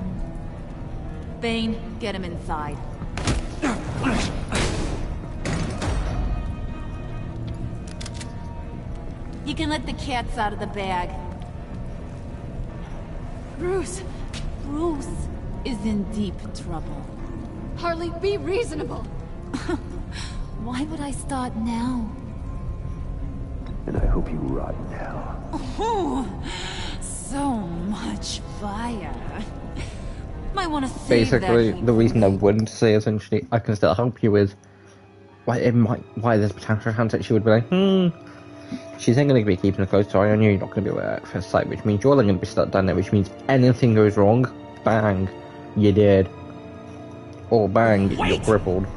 Bane, get him inside. You can let the cats out of the bag. Bruce is in deep trouble. Harley, be reasonable. Why would I start now? And I hope you rot now. Oh, so much fire. Might want to save Basically, that the reason I wouldn't say essentially I can still help you is why there's potential chance that she would be like, she's ain't going to be keeping a close eye on you, you're not going to be aware at first sight, which means you're going to be stuck down there, which means anything goes wrong, bang, you're dead. Or bang, you're crippled.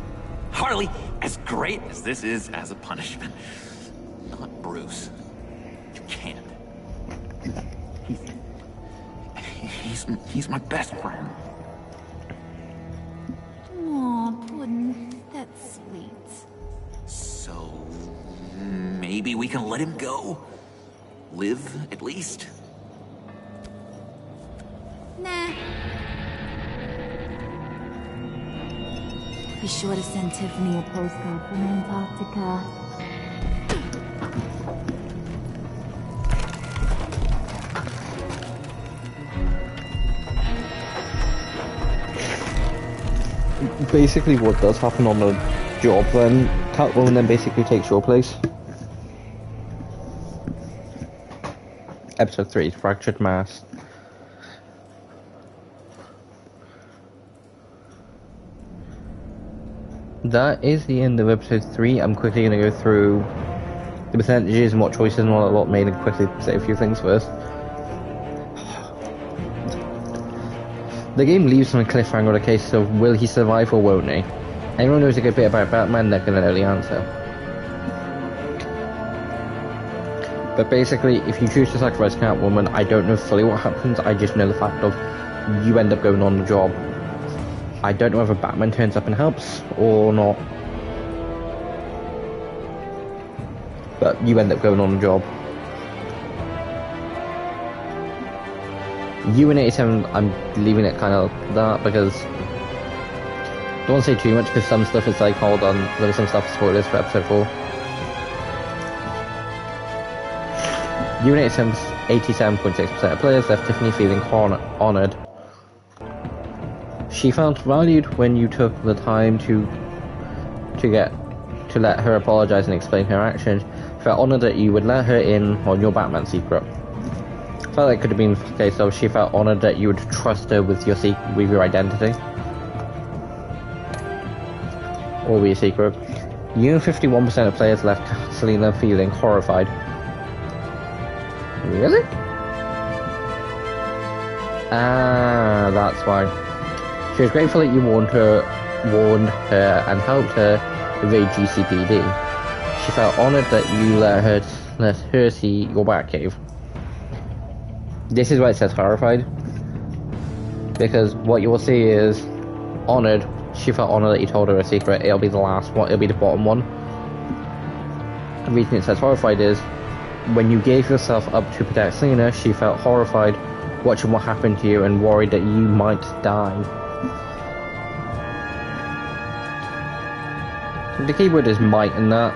Harley, as great as this is as a punishment, not Bruce. You can't. He's my best friend. Aw, Puddin', that's sweet. So maybe we can let him go? Live, at least? Nah. Be sure to send Tiffany a postcard from Antarctica. Basically what does happen on the job then, Catwoman then basically takes your place. Episode 3, Fractured Mass. That is the end of episode 3. I'm quickly going to go through the percentages and what choices and what a lot made, and quickly say a few things first. The game leaves on a cliffhanger on a case of will he survive or won't he? Anyone knows a good bit about Batman, they're going to know the answer. But basically, if you choose to sacrifice Catwoman, I don't know fully what happens, I just know the fact of you end up going on the job. I don't know whether Batman turns up and helps or not. But you end up going on the job. You and 87, I'm leaving it kind of that because I don't want to say too much because some stuff is like, hold on, there's some stuff spoilers for episode 4. You and 87.6% of players left Tiffany feeling honoured. She felt valued when you took the time to let her apologise and explain her actions. Felt honoured that you would let her in on your Batman secret. Felt like it could have been the case of she felt honoured that you would trust her with your identity. Or with your secret. You and 51% of players left Selena feeling horrified. Really? Ah, that's why. She was grateful that you warned her and helped her evade GCPD. She felt honoured that you let her see your Batcave. This is why it says horrified. Because what you will see is honoured. She felt honoured that you told her a secret. It'll be the last one. It'll be the bottom one. The reason it says horrified is when you gave yourself up to protect Selena, she felt horrified watching what happened to you and worried that you might die. The keyword is might in that.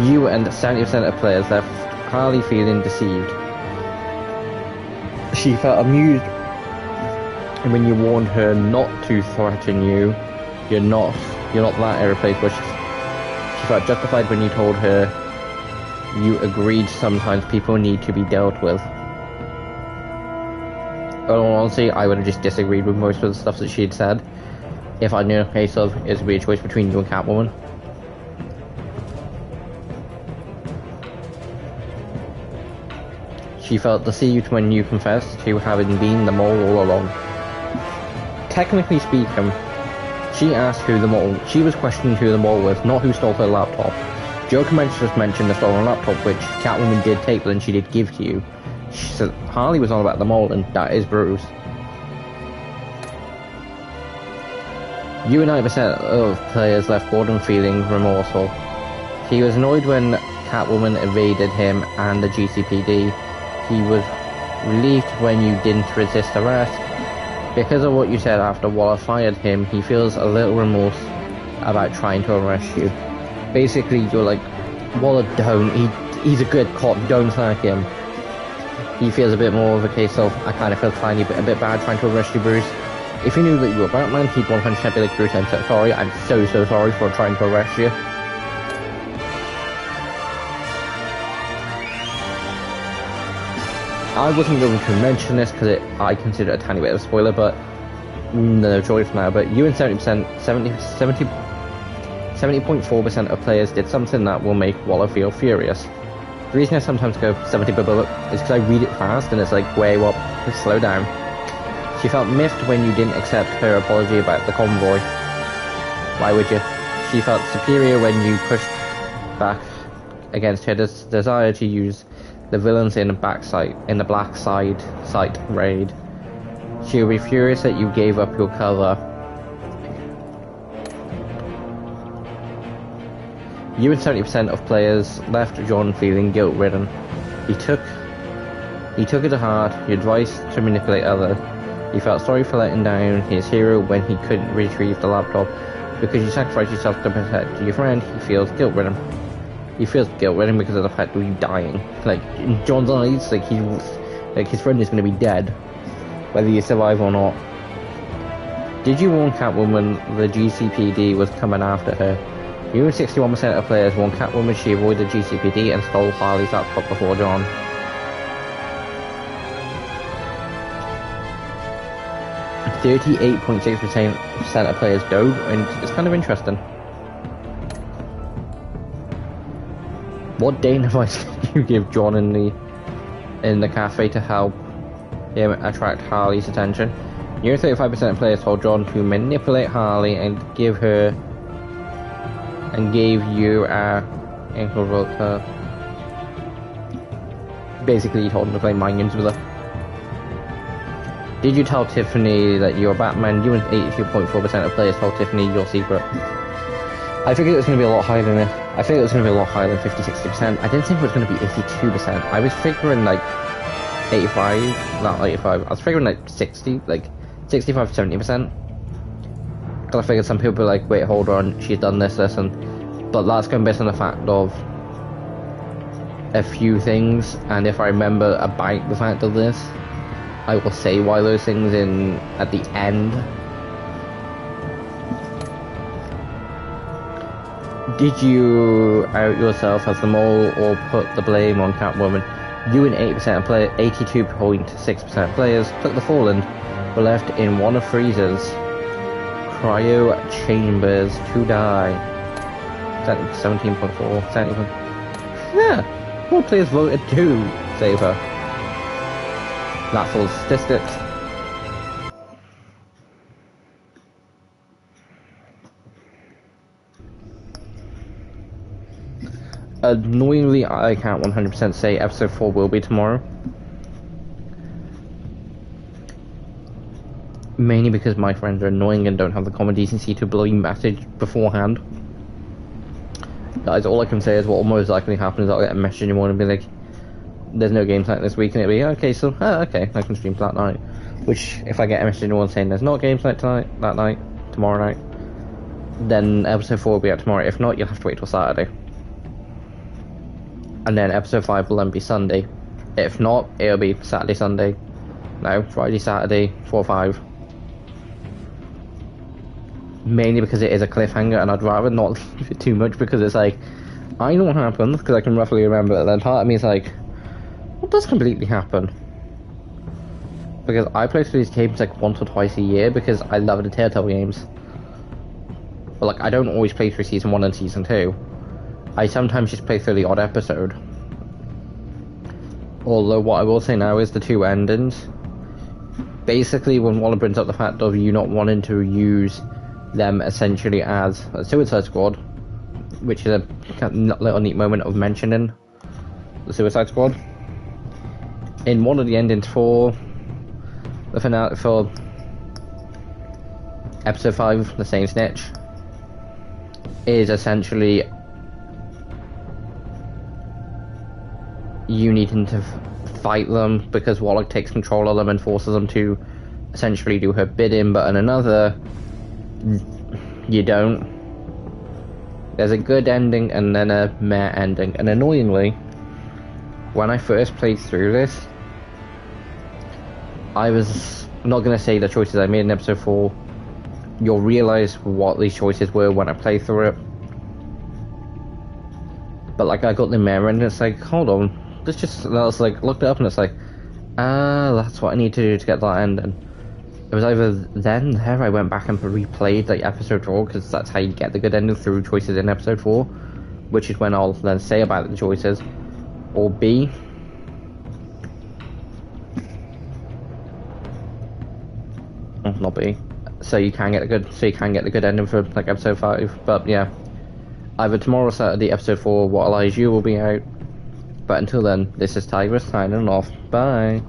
You and 70% of players left Harley feeling deceived. She felt amused And when you warned her not to threaten you, you're not that irreplaceable. She felt justified when you told her you agreed sometimes people need to be dealt with. But honestly, I would have just disagreed with most of the stuff that she had said if I knew a case of it would be a choice between you and Catwoman. She felt deceived when you confessed to having been the mole all along. Technically speaking, she asked who the mole. She was questioning who the mole was, not who stole her laptop. Joker just mentioned the stolen laptop, which Catwoman did take, but then she did give to you. She said Harley was all about the mole, and that is Bruce. You and 90% of players left Gordon feeling remorseful. He was annoyed when Catwoman evaded him and the GCPD. He was relieved when you didn't resist arrest. Because of what you said after Waller fired him, he feels a little remorse about trying to arrest you. Basically, you're like, Waller, don't. He's a good cop. Don't sack him. He feels a bit more of a case of, I kind of feel tiny a bit bad trying to arrest you, Bruce. If he knew that you were Batman, he'd 100% be like, Bruce, I'm so sorry. I'm so sorry for trying to arrest you. I wasn't going to mention this because I consider it a tiny bit of a spoiler, but no choice now. But you and 70.4% of players did something that will make Waller feel furious. The reason I sometimes go 70 is because I read it fast and it's like, wait, what? Slow down. She felt miffed when you didn't accept her apology about the convoy. Why would you? She felt superior when you pushed back against her desire to use the villains in the black site raid. She will be furious that you gave up your cover. You and 70% of players left John feeling guilt-ridden. He took it to heart, your advice to manipulate others. He felt sorry for letting down his hero when he couldn't retrieve the laptop. Because you sacrificed yourself to protect your friend, he feels guilt-ridden. He feels guilt-ridden because of the fact of you dying. Like, in John's eyes, like his friend is going to be dead, whether you survive or not. Did you warn Catwoman the GCPD was coming after her? You and 61% of players warned Catwoman she avoided GCPD and stole Harley's laptop before John. .68% of players don't, and it's kind of interesting. What Dane advice did you give John in the cafe to help him attract Harley's attention? You and 35% of players told John to manipulate Harley and gave you a incredible. Basically, you told him to play mind games with her. Did you tell Tiffany that you were Batman? You and 82.4% of players told Tiffany your secret. I figured it was going to be a lot higher than this. I figured it was going to be a lot higher than 50-60%. I didn't think it was going to be 82%. I was figuring like 85, not 85. I was figuring like 60, like 65-70%. Because I figured some people were like, wait, hold on, she's done this, and but that's going based on the fact of a few things, and if I remember about the fact of this, I will say why those things at the end. Did you out yourself as the mole or put the blame on Catwoman? You and 82.6% of players took the fall and were left in one of Freeze's cryo chambers to die. 17.4. Yeah, more players voted to save her. That's all statistics. Annoyingly, I can't 100% say episode 4 will be tomorrow. Mainly because my friends are annoying and don't have the common decency to blow you message beforehand. Guys, all I can say is what will most likely happen is I'll get a message in the morning and be like, there's no games night this week, and it'll be, okay, so, okay, I can stream that night. Which, if I get a message in the morning saying there's not games night that night, tomorrow night, then episode 4 will be out tomorrow. If not, you'll have to wait till Saturday. And then episode 5 will then be Sunday. If not, it'll be Saturday, Sunday. No, Friday, Saturday, 4-5. mainly because it is a cliffhanger, and I'd rather not leave it too much because it's like, I know what happens because I can roughly remember it, and then part of me is like, what does completely happen? Because I play through these games like once or twice a year because I love the Telltale games. But like, I don't always play through Season 1 and Season 2. I sometimes just play through the odd episode. Although what I will say now is the two endings. Basically, when Waller brings up the fact of you not wanting to use them essentially as a Suicide Squad, which is a kind of little neat moment of mentioning the Suicide Squad. In one of the endings for the finale, for episode 5, The Same Snitch, is essentially you needing to fight them because Warlock takes control of them and forces them to essentially do her bidding, but in another, you don't. There's a good ending and then a meh ending, and annoyingly, when I first played through this, I was not going to say the choices I made in episode 4. You'll realise what these choices were when I play through it. But like, I got the mirror and it's like, hold on, this just, and I was like, looked it up and it's like, that's what I need to do to get that end. And it was either then there I went back and replayed like episode 4, because that's how you get the good ending, through choices in episode 4, which is when I'll then say about the choices, or B, not B, so you can get the good ending for like episode 5. But yeah, either tomorrow or Saturday episode 4 What Lies You will be out. But until then, this is Tigress signing off. Bye.